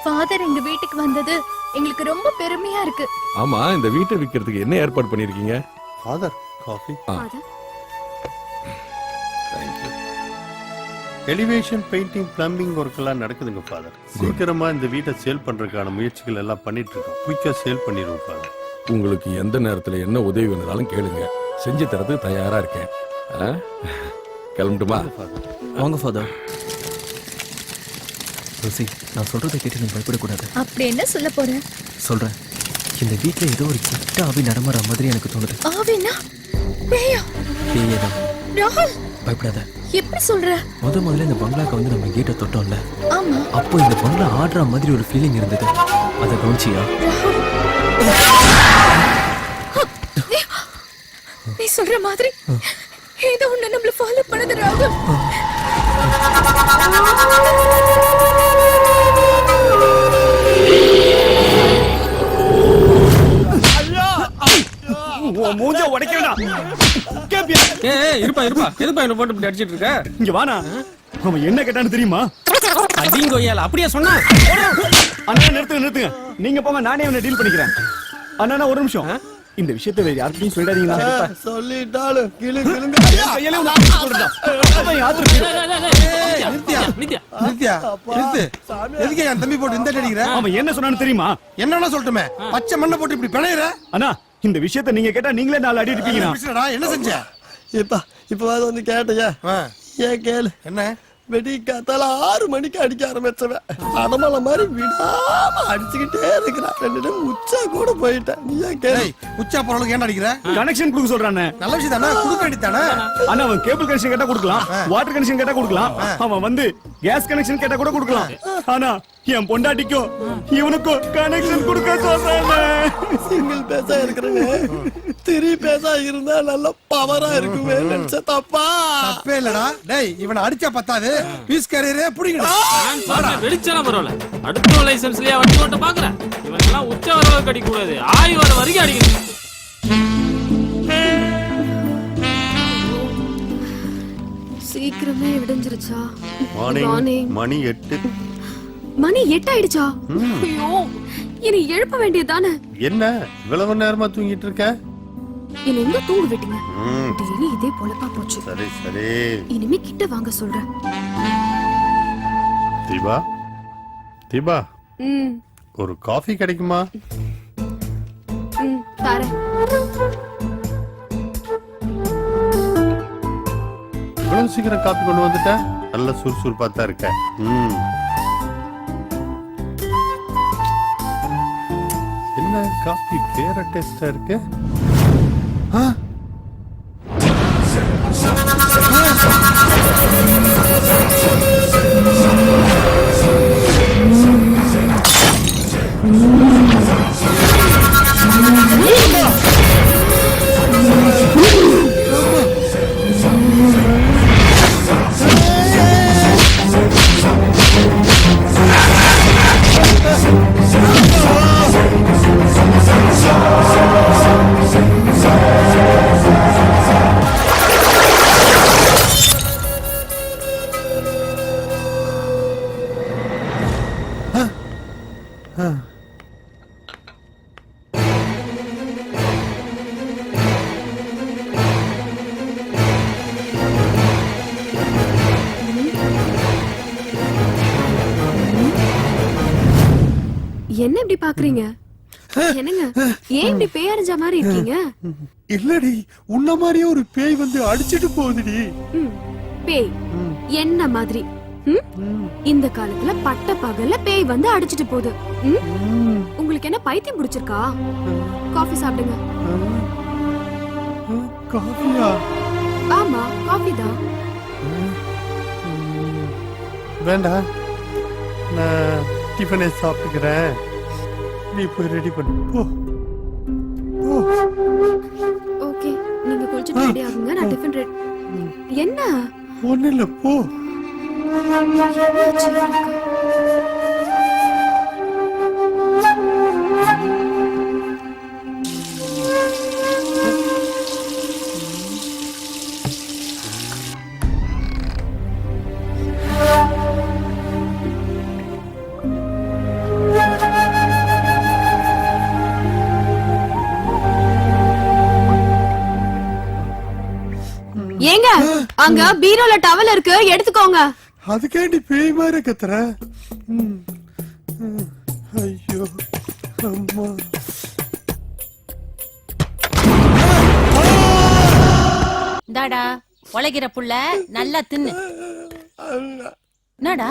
ஃபாதர் எங்க வீட்டுக்கு வந்தது எங்களுக்கு ரொம்ப பெருமையா இருக்கு.
ஆமா, இந்த வீட்டை விக்கிறதுக்கு என்ன ஏற்பாடு பண்ணிருக்கீங்க?
Father, coffee.
Father.
Thank you.
Elevation, painting, plumbing work எல்லாம் நடக்குதுங்க ஃபாதர். சீக்கிரமா இந்த வீட்டை சேல் பண்றதுக்கான முயற்சிகள் எல்லாம் பண்ணிட்டு இருக்கோம். குயிக்கா சேல் பண்ணிடுவோம் ஃபாதர்.
உங்களுக்கு எந்த நேரத்துல என்ன உதவி வேணாலும் கேளுங்க, செஞ்சு தரதுக்கு தயாரா இருக்கேன். கிளம்பட்டுமா?
வாங்க ஃபாதர். ரோசி, நான் சொல்றதை கேட்டு நீ பயப்படக்கூடாது.
அப்படி என்ன சொல்ல போற?
சொல்றேன். இந்த வீட்ல ஏதோ ஒரு கிட்ட ஆவி நடமாற மாதிரி எனக்கு தோணுது.
ஆவினா? பேயா?
பேயேதான்.
ராகுல்,
பயப்படாத.
எப்படி சொல்ற?
முதல்ல இந்த பங்களாக்கு வந்து நம்ம கேட்ட தொட்டோம்ல,
ஆமா.
அப்போ இந்த பங்களா ஆடுற மாதிரி ஒரு ஃபீலிங் இருந்தது. அதை கவனிச்சியா?
நீ சொல்ற மாதிரி ஏதோ ஒண்ணு நம்மள ஃபாலோ பண்ணுது ராகுல்.
மூஞ்ச உடைக்கடா.
கேப்பியா? இருப்பா எதுப்பா என்ன போட்டு இப்படி அடிச்சிட்டு இருக்க? இங்க வாடா. அவன் என்ன கேட்டான்னு தெரியுமா? அடிங்கோயால அப்படியே சொன்னா? அண்ணா நிறுத்துங்க. நீங்க போங்க, நானே அவனை டீல் பண்ணிக்கிறேன். அண்ணா ஒரு நிமிஷம். இந்த விஷயத்தை வேற யார்கிட்டயும் சொல்லிடாதீங்களா?
சொல்லிட்டாலும் கிளு கிளுங்க.
கையில உங்க ஆத்து சொல்றா. அவன் ஆத்து
நித்யா நித்யா நித்து. எதுக்கு என் தம்பி போட்டு இந்த அடிக்கிற?
அவன் என்ன சொன்னான்னு தெரியுமா?
என்னன்னா சொல்லட்டுமே, பச்சை மண்ணை போட்டு இப்படி பிணையிற.
அண்ணா இந்த விஷயத்தை நீங்க கேட்டா நீங்களே 4 அடி அடிப்பீங்கண்ணா.
என்ன செஞ்ச?
இப்ப வந்து கேட்டையா? ஏன் கேளு.
என்ன?
வெடி காத்தால 6 மணிக்கு அடிக்க ஆரம்பிச்சவன் அடமலை மாதிரி விடாம அடிச்சுக்கிட்டே இருக்கிறான். 2 டைம் உச்சா கூட போயிட்டேன். நீ ஏன் கேளு.
உச்சா போறவளுக்கு ஏன் அடிக்கிற?
கனெக்ஷன் கொடுக்க சொல்றானே.
நல்ல விஷயம் தானே, கொடுக்க வேண்டியதானே.
அண்ணா அவன் கேபிள் கனெக்ஷன் கேட்டா கொடுக்கலாம், வாட்டர் கனெக்ஷன் கேட்டா கொடுக்கலாம், அவன் வந்து கேஸ் கனெக்ஷன் கேட்டா கூட கொடுக்கலாம். ஆனா என் பொண்டாட்டிக்கும் இவனுக்கும் கனெக்ஷன் கொடுக்க சொல்றானே.
சிங்கிள் பேசா இருக்கிறேன்னு 3 பேசா இருந்தா நல்ல பவரா இருக்குமே நினைச்ச தப்பா?
தப்பே இல்லடா. டேய் இவனை அடிச்சா பத்தாது, பீஸ் கேரியரே புடிங்கடா.
வெடிச்சாலும் பரவாயில்ல, அடுத்த லைசன்ஸ்லயே வண்டி ஓட்ட பாக்குறேன். இவனெல்லாம் உச்ச வரவுக்கு அடிக்க கூடாது, ஆய் வர வரைக்கும் அடிக்கணும்.
சீக்கிரமே விடிஞ்சிருச்சா?
மணி 8.
மணி 8 ஆயிடுச்சா? ஐயோ இனி எழுப்ப வேண்டியதானே.
என்ன இவ்வளவு நேரமா தூங்கிட்டு இருக்க?
என்ன எங்க தூங்க விட்டீங்க? டெய்லி இதே பொழப்பா போச்சு.
சரி சரி,
இனிமே கிட்ட வாங்க சொல்றேன்.
தீபா ஒரு காஃபி கிடைக்குமா?
தரேன்.
இவ்வளவு சீக்கிரம் காப்பி கொண்டு வந்துட்ட? நல்ல சுறுசுறுப்பா தான் இருக்க. என்ன காஃபி வேற டேஸ்டா இருக்கு?
என்ன இப்படி பாக்குறீங்க? என்னங்க ஏன் இப்படி பேய் அரைஞ்ச மாதிரி இருக்கீங்க?
இல்லடி, உன்ன மாதிரியே ஒரு பேய் வந்து அடிச்சிட்டு போகுதுடி.
பேய் என்ன மாதிரி? இந்த காலத்துல பட்ட பகல்ல பேய் வந்து அடிச்சிட்டு போகுது. உங்களுக்கு என்ன பைத்தியம் பிடிச்சிருக்கா? காஃபி சாப்பிடுங்க.
காஃபியா?
ஆமா காஃபி தான்.
வேண்டாம், நான் டிஃபனே சாப்பிட்டுக்கிறேன். நீ போய் ரெடி பண்ணு போ.
ஓகே நீங்க குளிச்சிட்டு ரெடி ஆகுங்க, நான் டிஃபன் ரெடி. என்ன?
ஒண்ணு இல்ல, போ.
ஏங்க அங்க பீரோல டவல் இருக்கு, எடுத்துக்கோங்க.
அதுக்காண்டி பேய் மாதிரி கத்துற? ஐயோ அம்மா.
இந்தாடா உழைக்கிற புள்ள, நல்லா தின்னு. என்னடா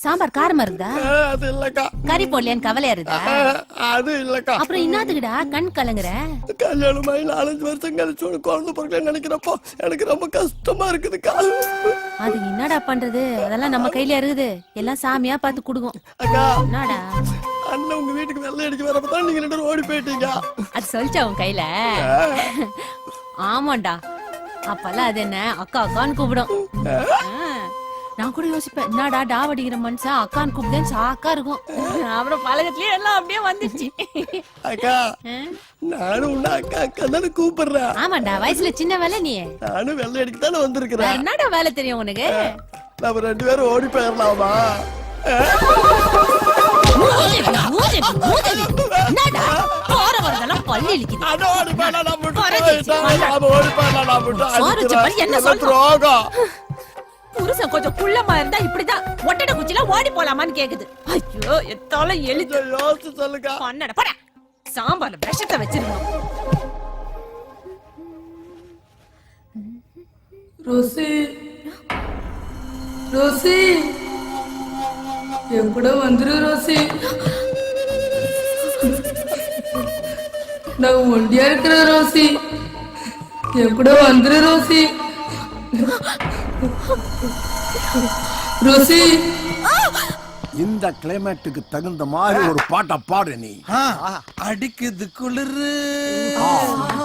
சாம்பார் காரமா இருந்தா?
அது இல்லக்கா.
கறி போடலையான்னு கவலையா இருந்தா?
அது இல்லக்கா.
அப்புறம் என்னத்துக்குடா கண் கலங்குற?
கல்யாணமாயி 4-5 வருஷம் கழிச்சு ஒரு குழந்தை பிறக்கலன்னு நினைக்கிறப்போ எனக்கு ரொம்ப கஷ்டமா இருக்குதுக்கா.
அது என்னடா பண்றது, அதெல்லாம் நம்ம கையில இருக்குது. எல்லாம் சாமியா பார்த்து குடுக்கும்.
அக்கா
என்னடா
அண்ணன் உங்க வீட்டுக்கு வெள்ளை அடிக்க வரப்பதான் நீங்க 2 பேரும் ஓடி போயிட்டீங்க.
அது சொல்லிச்சா உன் கையில? ஆமாண்டா, அப்பெல்லாம் அது என்ன அக்கா அக்கான்னு கூப்பிடும். நான் கூட யோசிப்பேன் என்னடா டாவடிக்கிற மனுஷன் அக்கான்னு கூப்பிட்டேன் சாக்கா இருக்கும். அப்புறம் பழகத்துலயே எல்லாம் அப்படியே வந்துச்சு.
அக்கா நானும் உன்ன அக்கா அக்கா தானே கூப்பிடுறேன்.
ஆமாண்டா வயசுல சின்ன வேலை நீ.
நானும் வெள்ளை அடிக்கு தானே வந்திருக்கிறேன்.
என்னடா வேலை தெரியும் உனக்கு?
நம்ம 2 பேரும் ஓடி போயிடலாமா?
என்னடா போற வரதெல்லாம் பல்லு இழுக்குது. என்ன சொல்றோம்? புருஷன் கொஞ்சம் குள்ளமா இருந்தா இப்படிதான் ஒட்டட குச்சில ஓடி போலாமான்னு கேக்குது. ஐயோ எத்தால எழுது
யோசிச்சு சொல்லுங்க.
பண்ணட போட சாம்பார்ல விஷத்தை வச்சிருக்கோம்.
ரோசி ரோசி என் கூட வந்துரு ரோசி. நான் ஒண்டியா இருக்கிற ரோசி. என் கூட வந்துரு ரோசி. ரோசி
இந்த கிளைமேட்டுக்கு தகுந்த மாதிரி ஒரு பாட்டை பாடு நீ. அடிக்குது குளிரு.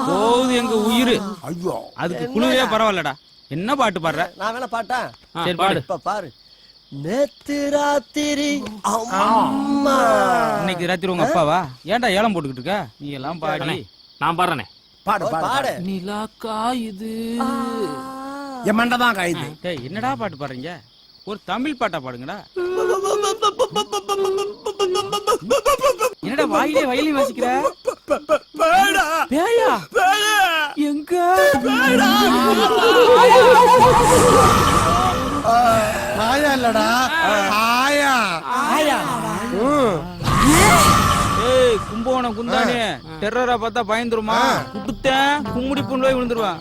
போகுது எங்க உயிர்.
ஐயோ
அதுக்கு குளிரே பரவாயில்லடா. என்ன பாட்டு பாடுற?
நான் வேணா பாட்டேன்.
சரி பாடு.
இப்ப பாரு. நேத்து ராத்திரி அம்மா.
இன்னைக்கு ராத்திரி உங்க அப்பாவா? ஏன்டா ஏலம் போட்டுக்கிட்டு இருக்க? நீ எல்லாம் பாடி.
நான் பாடுறேனே.
பாடு பாடு.
நிலா காயுது.
என் மண்டதான் காயுது.
டேய் என்னடா பாட்டு பாடுறீங்க? ஒரு தமிழ் பாட்டா பாடுங்கடா. என்னடா வாயிலே வயலின் வாசிக்கிற? பேயா? எங்க?
ஆயா இல்லடா ஆயா. ஆயா.
ஏய் கும்பகோணம் குந்தானே டெரரா பார்த்தா பயந்துருமா? குடுத்தேன் கும்முடி புண்ணு போய் விழுந்துருவான்.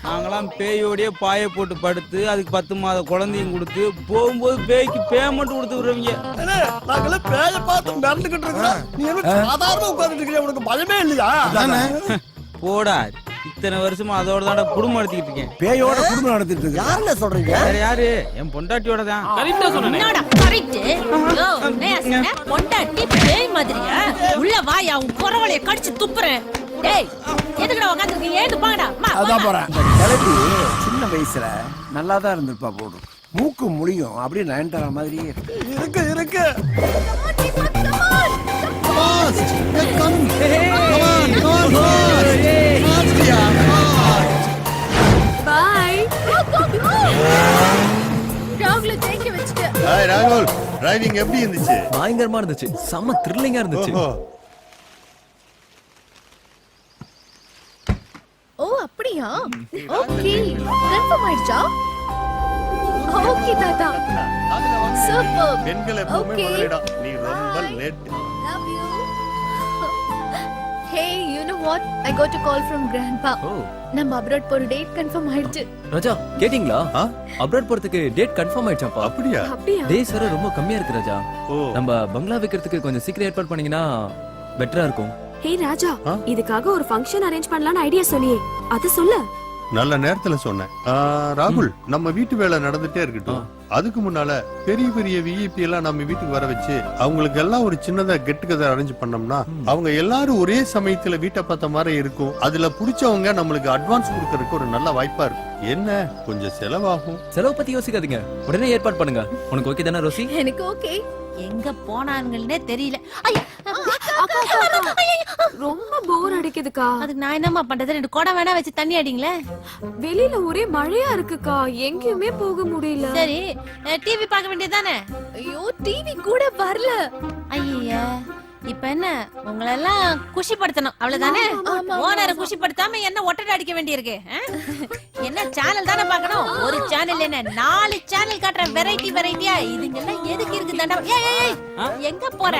நாங்களாம் பேயோடய பாய போட்டு படுத்து அதுக்கு 10 மாத குழந்தையும் கொடுத்து போகும்போது பேய்க்கு பேமெண்ட் கொடுத்து விடுறவங்க.
நாங்களே பேய பார்த்து மிரண்டுகிட்டு இருக்கிறோம். நீ என்ன சாதாரண உட்கார்ந்துட்டு இருக்கீங்க? உனக்கு பயமே இல்லையா?
போடா இத்தனை வருஷமா அதோட தான் குடும்பம் நடத்திட்டு இருக்கேன்.
பேயோட குடும்பம் நடத்திட்டு இருக்கு.
யாருன்னு சொல்றீங்க?
வேற யாரு? என் பொண்டாட்டியோட தான்.
கரெக்டா சொன்னேனே.
என்னடா கரெக்ட்? யோ நேசன பொண்டாட்டி பேய் மாதிரியா? உள்ள வாயா உன் குரவளைய கடிச்சு துப்புறேன். டேய் எதுக்குடா உட்கார்ந்திருக்கீங்க? ஏந்து போங்கடா.
அதான் போறேன். கிளப்பி சின்ன வயசுல நல்லா தான் இருந்திருப்பா போடும். மூக்கு முடியும் அப்படியே நயன்தாரா மாதிரியே இருக்கு. இருக்கு.
பாய். ராகுல தேங்கி வச்சிட்டு.
ஹாய் ராகுல், டிரைவிங் எப்படி இருந்துச்சு?
பயங்கரமா இருந்துச்சு. செம்ம த்ரில்லிங்கா இருந்துச்சு.
ஓஹோ.
ஓ அப்படியா? ஓகே கன்ஃபார்ம் ஆயிடுச்சா? ஓகே தாத்தா. சூப்பர்.
பெண்கள் எப்பவுமே முதலிடம். நீ ரொம்ப late.
Love you. Hey, you know what? I got a call from grandpa. நம்ம அப்ராட் போற டேட் கன்ஃபார்ம் ஆயிடுச்சு.
ராஜா கேட்டிங்களா? அப்ராட் போறதுக்கு டேட் கன்ஃபார்ம் ஆயிடுச்சாப்பா.
அப்படியா?
அப்படியா?
டேஸ் வர ரொம்ப கம்மியா இருக்கு ராஜா.
ஓ.
நம்ம பங்களா வைக்கிறதுக்கு கொஞ்சம் சீக்கிரம் ஏற்பாடு பண்ணீங்கன்னா பெட்டரா இருக்கும்.
ஹே ராஜா, இதுக்காக ஒரு ஃபங்க்ஷன் அரேஞ்ச் பண்ணலாம்னு ஐடியா சொல்லியே. அத சொல்லு.
நல்ல நேரத்துல சொன்னேன். ராகுல், நம்ம வீட்டு வேலை நடந்துட்டே இருக்கட்டும். அதுக்கு முன்னால பெரிய பெரிய விஐபி எல்லாம் நம்ம வீட்டுக்கு வர வச்சு அவங்களுக்கு எல்லாம் ஒரு சின்னதா கெட் டுகெதர் அரேஞ்ச் பண்ணோம்னா அவங்க எல்லாரும் ஒரே சமயத்துல வீட்டை பார்த்த மாதிரி இருக்கும். அதுல புடிச்சவங்க நம்மளுக்கு அட்வான்ஸ் கொடுக்கறதுக்கு ஒரு நல்ல வாய்ப்பா இருக்கும். என்ன கொஞ்சம் செலவாகும்.
செலவு பத்தி யோசிக்காதீங்க. உடனே ஏற்பாடு பண்ணுங்க. உனக்கு ஓகே தானே ரோசி?
எனக்கு ஓகே.
எங்க போனானுங்கன்னே தெரியல.
ரொம்ப போர் அடிக்குதுக்கா.
அதுக்கு நான் என்னமா பண்றது? 2 குடம் வேணா வச்சு தண்ணி அடிங்களே.
வெளியில ஒரே மழையா இருக்குக்கா. எங்கேயுமே போக முடியல.
சரி டிவி பார்க்க வேண்டியதானே?
ஐயோ டிவி கூட வரல.
ஐயா இப்ப என்ன உங்களெல்லாம் குஷிப்படுத்தணும் அவ்வளவுதானே? ஓனரை குஷிப்படுத்தாம என்ன ஒட்டடை அடிக்க வேண்டியிருக்கு? என்ன சேனல் தானே பார்க்கணும்? ஒரு சேனல் என்ன 4 சேனல் காட்டுற வெரைட்டி வெரைட்டியா. இதுங்கெல்லாம் எதுக்கு இருக்கு தண்டா? ஏய் எங்க போற?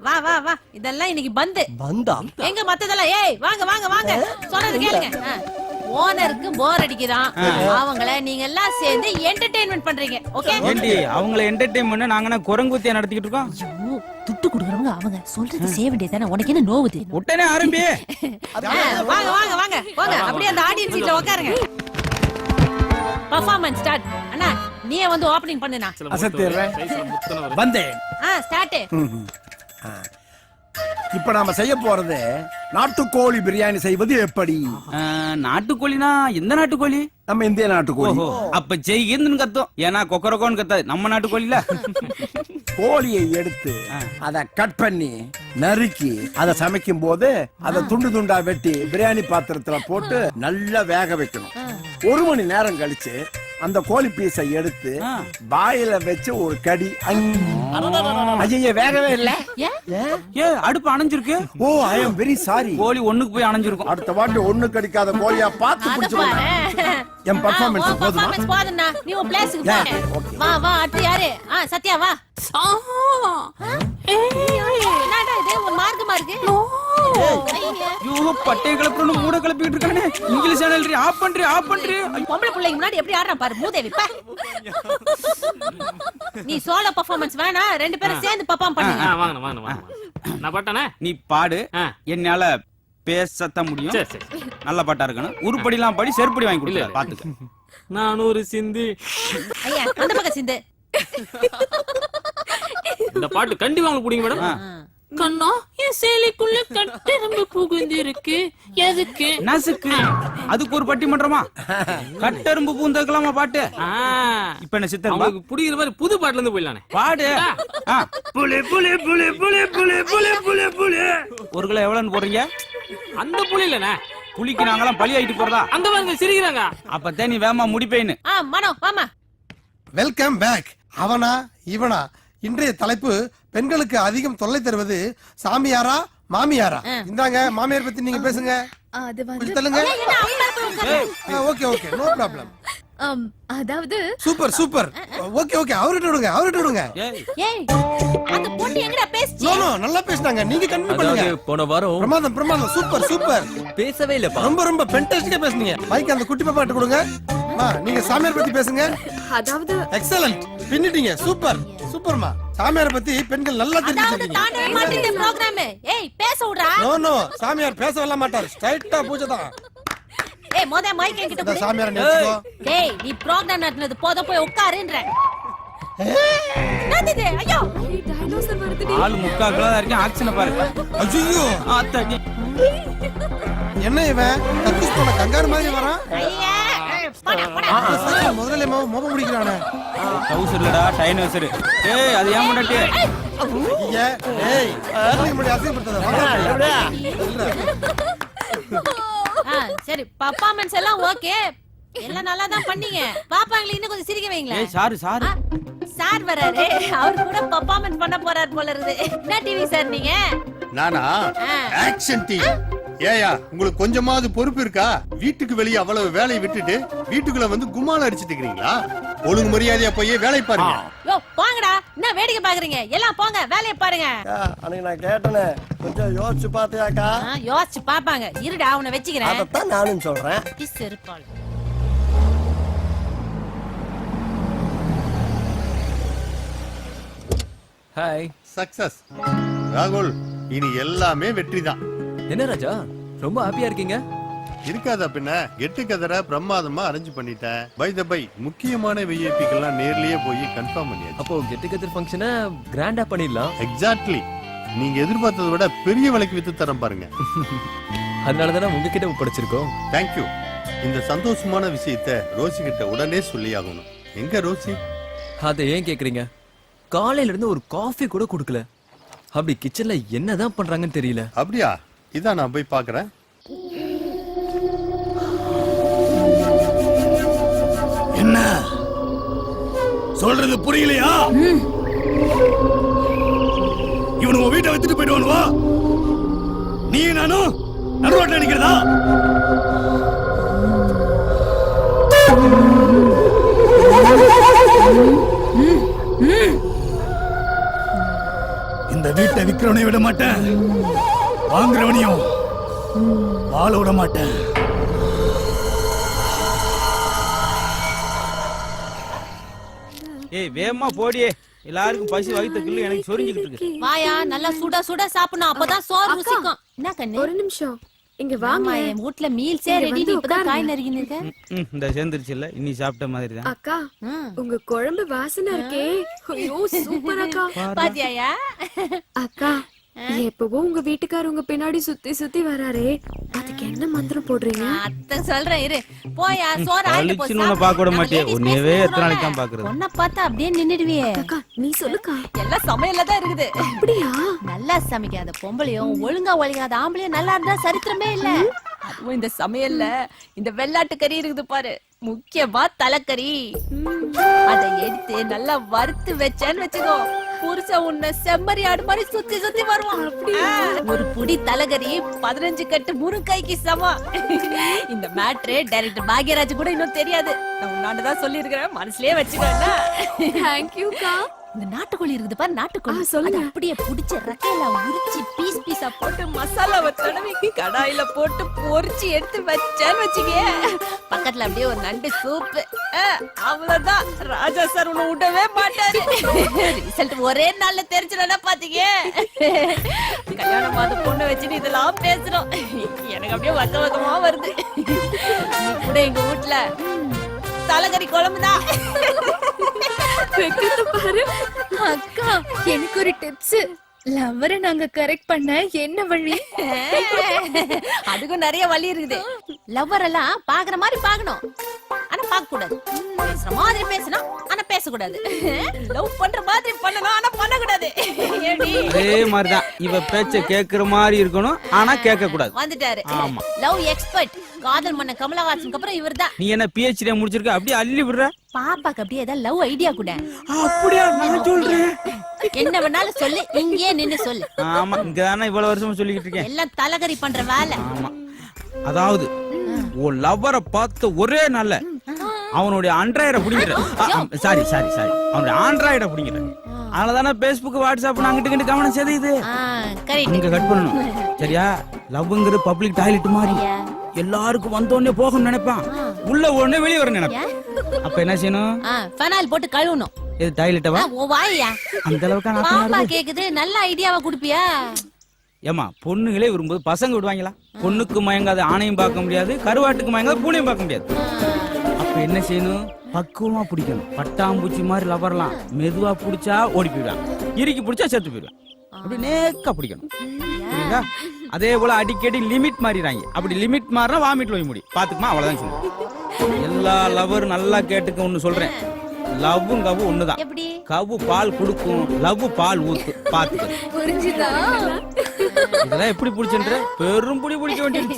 வா வா வா. இதெல்லாம் இன்னைக்கு பந்து.
பந்தா?
எங்க மத்ததெல்லாம்? ஏய் வாங்க வாங்க வாங்க. சொன்னது கேளுங்க. ஓனருக்கு போர் அடிக்குதான். அவங்கள நீங்க எல்லாம் சேர்ந்து என்டர்டெயின்மென்ட் பண்றீங்க. ஓகே?
ஏண்டி அவங்கள என்டர்டெயின் பண்ண நாங்க என்ன குரங்குத்தியா நடத்திக்கிட்டு இருக்கோம்?
ஐயோ துட்டு குடுக்குறவங்க அவங்க சொல்றது செய்ய வேண்டியதானே. உனக்கு என்ன நோவுது?
உடனே ஆரம்பி.
வாங்க வாங்க வாங்க போங்க. அப்படியே அந்த ஆடியன்ஸ் சீட்ல உட்காருங்க. Performance start. அண்ணா நீயே வந்து ஓபனிங் பண்ணுனா.
அசத்திறேன். வந்தேன்.
ஸ்டார்ட்.
இப்ப நாம செய்ய போறது நாட்டுக்கோழி பிரியாணி செய்வது எப்படி?
நாட்டுக்கோழினா எந்த நாட்டுக்கோழி?
நம்ம இந்திய நாட்டுக்கோழி.
ஓஹோ, அப்ப ஜெய்கின்னு கத்தும். ஏன்னா கொக்கரக்கோன்னு கத்தாது. நம்ம நாட்டுக்கோழில
கோழியை எடுத்து அதை கட் பண்ணி நறுக்கி அதை சமைக்கும் போது அதை துண்டு துண்டா வெட்டி பிரியாணி பாத்திரத்துல போட்டு நல்லா வேக வைக்கணும். 1 மணி நேரம் கழிச்சு அந்த கோழி பீஸை எடுத்து வாயில வச்சு ஒரு கடி. ஐயா வேகவே இல்ல.
ஏ அடுப்பு அணைஞ்சிருக்கு.
ஓ ஐ அம் வெரி சாரி.
கோழி ஒண்ணுக்கு போய் அணைஞ்சிருக்கும்.
அடுத்த வாட்டி ஒண்ணு கடிக்காத கோழியா பார்த்து பிடிச்சுக்கோங்க. என் பெர்ஃபார்மன்ஸ் போதுமா?
போதும்னா நீ உன் பிளேஸ்க்கு போ. வா வா அடுத்து யாரு? சத்யா வா. என்னடா இது ஒரு மார்க்கமா இருக்கு?
ஐயோ பட்டை கிளப்புறன்னு மூட கிளப்பிட்டு இருக்கானே. இங்கிலீஷ் சேனல் ஆஃப் பண்றே ஆஃப் பண்றே.
பொம்பளை பிள்ளைங்க முன்னாடி எப்படி ஆடுறான் பாரு மூதேவி. நீ சோலோ பெர்ஃபார்மன்ஸ் வேணா, 2 பேரும் சேர்ந்து பெர்ஃபார்ம் பண்ணுங்க.
வாங்க வாங்க வாங்க. நான் பாட்டானே.
நீ பாடு. என்னால பேசத்தான் முடியும்.
சரி சரி.
நல்ல பாட்டா இருக்கணும். உருப்படிலாம் படி செருப்படி வாங்கி கொடுக்கல பாத்துக்க.
நான் ஒரு சிந்து.
ஐயா அந்த பக்கம் சிந்து.
இந்த பாட்டு கண்டிப்பா உங்களுக்கு பிடிக்கும் மேடம். கண்ணா என் சேலைக்குள்ள கட்டெரும்பு புகுந்திருக்கு. எதுக்கு?
நசுக்கு. அதுக்கு ஒரு பட்டிமன்றமா? கட்டெரும்பு பூந்தக்கலாமா பாட்டு? இப்ப என்ன சித்தர்
உங்களுக்கு பிடிக்கிற மாதிரி புது பாட்டுல இருந்து போயிடலானே.
பாடு.
புலி புலி புலி புலி புலி புலி புலி புலி.
1 கிலோ எவ்வளவுன்னு போடுறீங்க?
அந்த புலி இல்லனே.
புலிக்கு நாங்களாம் பழி ஆயிட்டு போறதா?
அந்த மாதிரி சிரிக்கிறாங்க.
அப்ப நீ வேமா முடிப்பேன்னு.
மனோ வாமா.
Welcome back. அவனா இவனா? இன்றைய தலைப்பு பெண்களுக்கு அதிகம் தொல்லை தருவது சாமியாரா மாமியாரா? இந்தாங்க மாமியார் பத்தி நீங்க பேசுங்க.
அது
கொஞ்சம் தள்ளுங்க. Okay okay no problem.
அதாவது
சூப்பர் சூப்பர். ஓகே ஓகே அவர்கிட்ட விடுங்க.
ஏய் அந்த பொண்ணு எங்கடா பேசுச்சு?
நோ நோ நல்லா பேசுனாங்க. நீங்க கண்டிப்பா பண்ணுங்க.
போன வாரம்
பிரமாதம் சூப்பர் சூப்பர்.
பேசவே இல்லப்பா.
ரொம்ப ஃபென்டாஸ்டிக்கா பேசுனீங்க. மைக் அந்த குட்டி பாப்பாட்ட கொடுங்க. நீங்க சாமியார் பத்தி பேசுங்க.
அதாவது
எக்ஸலென்ட். பின்னிட்டீங்க. சூப்பர்மா. சாமியார் பத்தி பெண்கள் நல்லா தெரிஞ்சுக்கிட்டீங்க.
தாண்டவே மாட்டேங்குது ப்ரோகிராம். ஏய் பேச விடுடா.
நோ சாமியார் பேச வரல மாட்டார். ஸ்ட்ரைட்டா பூஜை தான்.
ஏய் மொத மைக் என்கிட்ட கொடு.
சாமியார் நினைச்சுக்கோ.
டேய் நீ ப்ரோகிராம் நடத்துனது போத போய் உட்காருன்ற. என்னது? ஐயோ
டைனோசர் வருதுடி.
ஆளு முக்கா கிலோ தான் இருக்கு. ஆக்ஷனை பாரு.
ஐயோ
ஆத்தாடி.
என்ன இவன் கக்கூஸ் போன கங்காரு மாதிரி வரான்?
ஐயா போடா.
முதல்ல மோப முடிக்கிறானே.
டவுசர்லடா டைனோசர். ஏய் அது ஏன் முன்னாடி?
ஏய் நீ முன்னாடி அசிங்கப்படுத்தாத.
சரி பெர்ஃபார்மன்ஸ் எல்லாம் ஓகே. எல்லாம் நல்லா தான் பண்ணீங்க. பாப்பாங்களே இன்னும் கொஞ்சம் சிரிக்க வைங்களேன்.
ஏய் சார்
சார் வராரு. அவர் கூட பெர்ஃபார்மன்ஸ் பண்ண போறார் போல இருக்குது. என்ன டிவி சார் நீங்க?
நானா ஆக்ஷன் டீம். ஏயா உங்களுக்கு கொஞ்சமாவது பொறுப்பு இருக்கா? வீட்டுக்கு வெளியே அவ்வளவு வேலையை விட்டுட்டு வீட்டுக்குள்ள வந்து கும்மால அடிச்சிட்டு இருக்கீங்களா? ஒழுங்கு மரியாதையா போய் வேலை பாருங்க.
யோ போங்கடா. என்ன வேடிக்கை பாக்குறீங்க? எல்லாம் போங்க வேலையை பாருங்க.
அன்னைக்கு நான் கேட்டனே கொஞ்சம் யோசிச்சு பாத்தியாக்கா?
யோசிச்சு பாப்பாங்க. இருடா அவனை வெச்சுக்கிறேன்.
அதத்தான் நானும் சொல்றேன்.
செருப்பாள்.
ஹாய்.
சக்சஸ் ராகுல். இனி எல்லாமே வெற்றிதான்.
என்ன ராஜா ரொம்ப ஹாப்பியா இருக்கீங்க?
இருக்காதா பின்ன. கெட்டு கதற பிரமாதமா அரேஞ்ச் பண்ணிட்டேன். பை த பை முக்கியமான விஐபிக்கெல்லாம் நேர்லயே போய் கன்ஃபார்ம் பண்ணியாச்சு.
அப்போ கெட் டுகெதர் ஃபங்க்ஷனை கிராண்டா பண்ணிடலாம்.
எக்ஸாக்ட்லி. நீங்க எதிர்பார்த்ததை விட பெரிய விலைக்கு வித்து தரம் பாருங்க.
அதனால தானே உங்ககிட்ட ஒப்படைச்சிருக்கோம்.
தேங்க்யூ. இந்த சந்தோஷமான விஷயத்தை ரோசி கிட்ட உடனே சொல்லி ஆகணும். எங்க ரோசி?
அதை ஏன் கேக்குறீங்க? காலையில இருந்து ஒரு காஃபி கூட கொடுக்கல. அப்படி கிச்சன்ல என்னதான் பண்றாங்கன்னு தெரியல.
அப்படியா? இதான் நான் போய் பாக்குறேன்.
என்ன சொல்றது புரியலையா? இவனு உன் வீட்டை வச்சுட்டு போயிடுவானுவா? நீ நானும் நடுரோட்ல நிக்கிறதா? இந்த வீட்டை விக்கிறவனை விட மாட்டேன், வாங்குறவனையும் வாழ விட மாட்டேன்.
ஏய் வேகமா போடியே. எல்லாருக்கும் பசி வயித்து கிள்ளு எனக்கு சொரிஞ்சிட்டு இருக்கு.
வாயா நல்லா சுட சுட சாப்பிடணும். அப்பதான் சோறு ருசிக்கும். என்ன கண்ணு?
ஒரு நிமிஷம் இங்க வாங்க.
என் வீட்ல மீல்ஸே ரெடி. இப்பதான் காய் நறுக்கின்னு இருக்க.
இந்த சேர்ந்துருச்சு இல்ல. இன்னி சாப்பிட்ட மாதிரி தான்.
அக்கா உங்க குழம்பு வாசனை இருக்கே. ஐயோ சூப்பர் அக்கா.
பாத்தியாயா?
அக்கா எப்பவும் உங்க வீட்டுக்காரர் உங்க பின்னாடி சுத்தி சுத்தி வராரே, அதுக்கு என்ன மந்திரம் போடுறீங்க?
அத்தை சொல்றேன் இரு. போயா சோறு ஆயிட்டு போ.
அழிச்சுன்னு உன்னை பார்க்க விட மாட்டியே. உன்னையவே எத்தனை நாளைக்கு தான் பாக்குறது?
உன்னை பார்த்தா அப்படியே நின்னுடுவியே.
அக்கா நீ சொல்லுக்கா.
எல்லாம் சமையல்ல தான் இருக்குது.
அப்படியா?
நல்லா சமைக்காத பொம்பளையும் ஒழுங்கா ஒழிக்காத ஆம்பளையும் நல்லா இருந்தா சரித்திரமே இல்ல. அதுவும் இந்த சமையல்ல இந்த வெள்ளாட்டு கறி இருக்குது பாரு, முக்கியமா தலைக்கறி. அதை எடுத்து நல்லா வறுத்து வச்சேன்னு வச்சுக்கோ, புருஷன் உன்னை செம்மறி ஆடு மாதிரி சுத்தி சுத்தி வருவான். ஒரு புடி தலைகறி 15 கட்டு முருங்கைக்கு சமம். இந்த மேட்ரு டைரக்டர் பாக்யராஜ் கூட இன்னும் தெரியாது. நான் உன்னாண்டதான் சொல்லி இருக்கிறேன், மனசுலயே வச்சுக்கிறேன்.
தேங்க்யூக்கா.
இந்த நாட்டுக்கோழி இருக்குது பாரு, நாட்டுக்கோழி
சொல்லுங்க.
அதை அப்படியே புடிச்ச ரக்கையில உரிச்சு பீஸ் பீஸா போட்டு மசாலாவை தடவி கடாயில போட்டு பொரிச்சு எடுத்து வச்சேன்னு வச்சுக்கே, பக்கத்துல அப்படியே ஒரு நண்டு சூப்பு. அவ்வளவுதான், ராஜா சார் உன்னை விடவே மாட்டாரு. ரிசல்ட் ஒரே நாள்ல தெரிஞ்சிடனா பாத்தீங்க. கல்யாணம் பார்த்து பொண்ணு வச்சுட்டு இதெல்லாம் பேசுறோம், எனக்கு அப்படியே வக்க வக்கமா வருது. நீ கூட எங்க வீட்டுல தலைகறி குழம்புதான்
பாரு. அக்கா எனக்கு ஒரு டிப்ஸ். லவ்வரை நாங்க கரெக்ட் பண்ண என்ன வழி?
அதுக்கும் நிறைய வழி இருக்குது. லவ்வர் எல்லாம் பாக்குற மாதிரி பாக்கணும், ஆனா பார்க்க கூடாது. பேசுற மாதிரி பேசணும், ஆனா பேசக்கூடாது. லவ் பண்ற மாதிரி பண்ணணும், ஆனா பண்ணக்கூடாது.
அதே மாதிரிதான் இவ பேச்ச கேக்குற மாதிரி இருக்கணும், ஆனா கேட்க கூடாது.
வந்துட்டாரு
ஆமா.
லவ் எக்ஸ்பர்ட், காதல் மன்ன கமலஹாசனுக்கு அப்புறம் இவர்தான்.
நீ என்ன PhD முடிச்சிருக்க, அப்படியே அள்ளி விடுற.
பாப்பாக்கு அப்படியே ஏதாவது லவ் ஐடியா கூட.
அப்படியா? நான் சொல்றேன்.
என்ன வேணாலும் சொல்லு, இங்கே நின்னு சொல்லு.
ஆமா, இங்கதானே இவ்வளவு வருஷமா சொல்லிக்கிட்டு இருக்கேன்.
எல்லாம் தலைகறி பண்ற வேலை.
ஆமா, அதாவது உன் லவ்வரை பார்த்த ஒரே நாள்ல அவனுடைய ஆண்ட்ராய்டை பிடிங்கிற. சாரி சாரி சாரி, அவனுடைய ஆண்ட்ராய்டை பிடிங்கிற. அதனாலதானே Facebook வாட்ஸ்அப் அங்கிட்டு கவனம் செய்து அங்க கட் பண்ணணும். சரியா? லவ்ங்கிறது பப்ளிக் டாய்லெட் மாதிரி, எல்லாருக்கும் வந்தோடனே போகணும்னு நினைப்பான், உள்ள உடனே வெளியே வர நினைப்பான். அப்ப என்ன செய்யணும்?
ஃபெனால் போட்டு கழுவணும்.
இது டாய்லெட்டவா?
ஓ வாயா,
அந்த அளவுக்கு
பாப்பா கேக்குது, நல்ல ஐடியாவா குடுப்பியா?
ஏமா, பொண்ணுங்களே விரும்புது, பசங்க விடுவாங்களா? பொண்ணுக்கு மயங்காத ஆணையும் பார்க்க முடியாது, கருவாட்டுக்கு மயங்காத பூனையும் பார்க்க முடியாது. அப்ப என்ன செய்யணும்? பக்குவமா பிடிக்கணும். பட்டாம்பூச்சி மாதிரி லவரலாம். மெதுவா பிடிச்சா ஓடி போயிடுவான், இறுக்கி பிடிச்சா செத்து போயிடுவான். அப்படி நேக்கா பிடிக்கணும். புரியுதா? அதே போல அடிக்கடி லிமிட் மாறிடுறாங்க. அப்படி லிமிட் மாறினா வாமிட் போய் முடியும். பாத்துக்குமா? அவ்வளவுதான் சொல்லுங்க. எல்லா லவரும் நல்லா கேட்டுக்க. ஒண்ணு சொல்றேன், லவ்வும் கவ்வும் ஒண்ணுதான். கவ்வு பால் குடுக்கும், லவ் பால் ஊத்து. பாத்துக்க.
புரிஞ்சுதா?
இதெல்லாம் எப்படி பிடிச்சுன்ற? பெரும் புடி பிடிக்க வேண்டியது.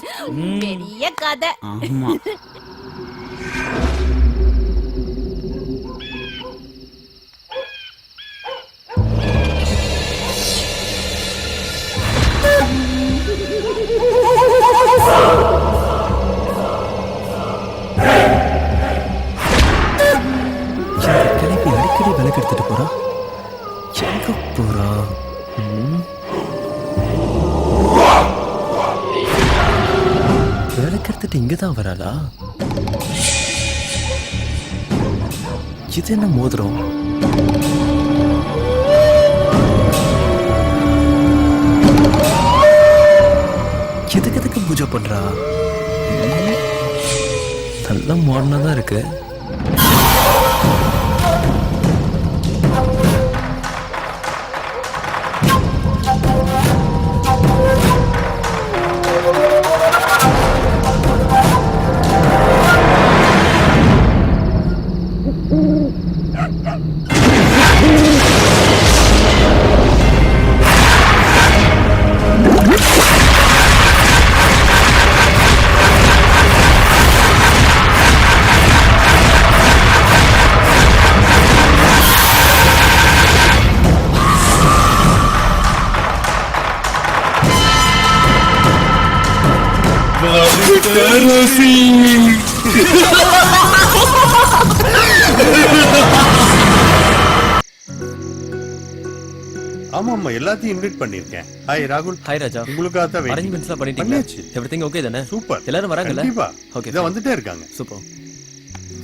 பெரிய கதை.
ஆமா.
கிளப்பி அடிக்கடி விளக்கு எடுத்துட்டு போறா. எங்க போறா? விளக்கு எடுத்துட்டு இங்கதான் வராளா? இது என்ன மோதிரம்? எதுக்கு பூஜை பண்றா? நல்ல மாடர்னா தான் இருக்கு.
ஆமாமா, எல்லாத்தையும் இன்வைட் பண்ணிருக்கேன். ஹாய் ராகுல்.
ஹாய் ராஜா.
உங்களுக்காக தான் வெயிட்டிங்.
அரேஞ்ச்மெண்ட்ஸ்லாம் பண்ணிட்டீங்களா?
பண்ணியாச்சு.
எவ்ரிதிங் ஓகே தானே?
சூப்பர்.
எல்லாரும் வராங்கல?
கண்டிப்பா.
ஓகே.
இத வந்துட்டே இருக்காங்க.
சூப்பர்.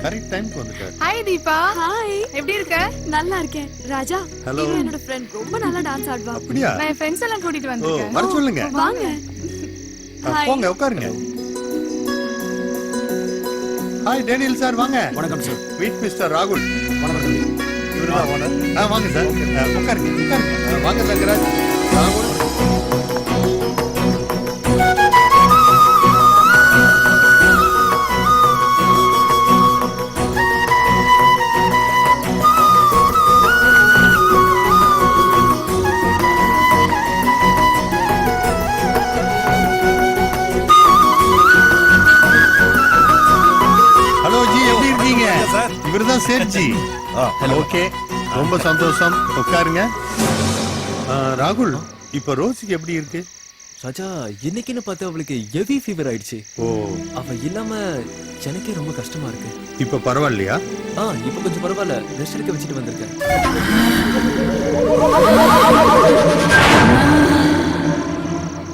கரெக்ட் டைம்க்கு வந்துட்டாரு.
ஹாய் தீபா. ஹாய். எப்படி இருக்க? நல்லா இருக்கேன். ராஜா,
ஹலோ.
இவ என்னோட ஃப்ரெண்ட், ரொம்ப நல்லா டான்ஸ் ஆடுவா.
அப்படியா?
நான் ஃப்ரெண்ட்ஸ் எல்லாம் கூட்டிட்டு வந்திருக்கேன்.
வர சொல்லுங்க.
வாங்க.
போங்க, உட்காருங்க. ஹாய் டேனியல் சார், வாங்க.
வணக்கம் சார்.
மீட் மிஸ்டர் ராகுல். வணக்கம். இவர்தான் ஓனர். வாங்க சார். உட்காருங்க, உட்காருங்க. வாங்க தங்கராஜ். ராகுல். ஹலோ ஜி, எப்படி இருக்கீங்க?
சார்.
இவர்தான் சேட்ஜி. ஓகே, ரொம்ப சந்தோஷம். உட்காருங்க. ராகுல், இப்ப ரோசிக்கு எப்படி இருக்கு?
ராஜா இன்னைக்குன்னு பார்த்து அவளுக்கு ஹெவி ஃபீவர் ஆயிடுச்சு.
ஓ,
அவ இல்லாம எனக்கே ரொம்ப கஷ்டமா இருக்கு.
இப்ப பரவாயில்லையா?
இப்ப கொஞ்சம் பரவாயில்ல, ரெஸ்ட் எடுக்க வச்சுட்டு வந்திருக்கேன்.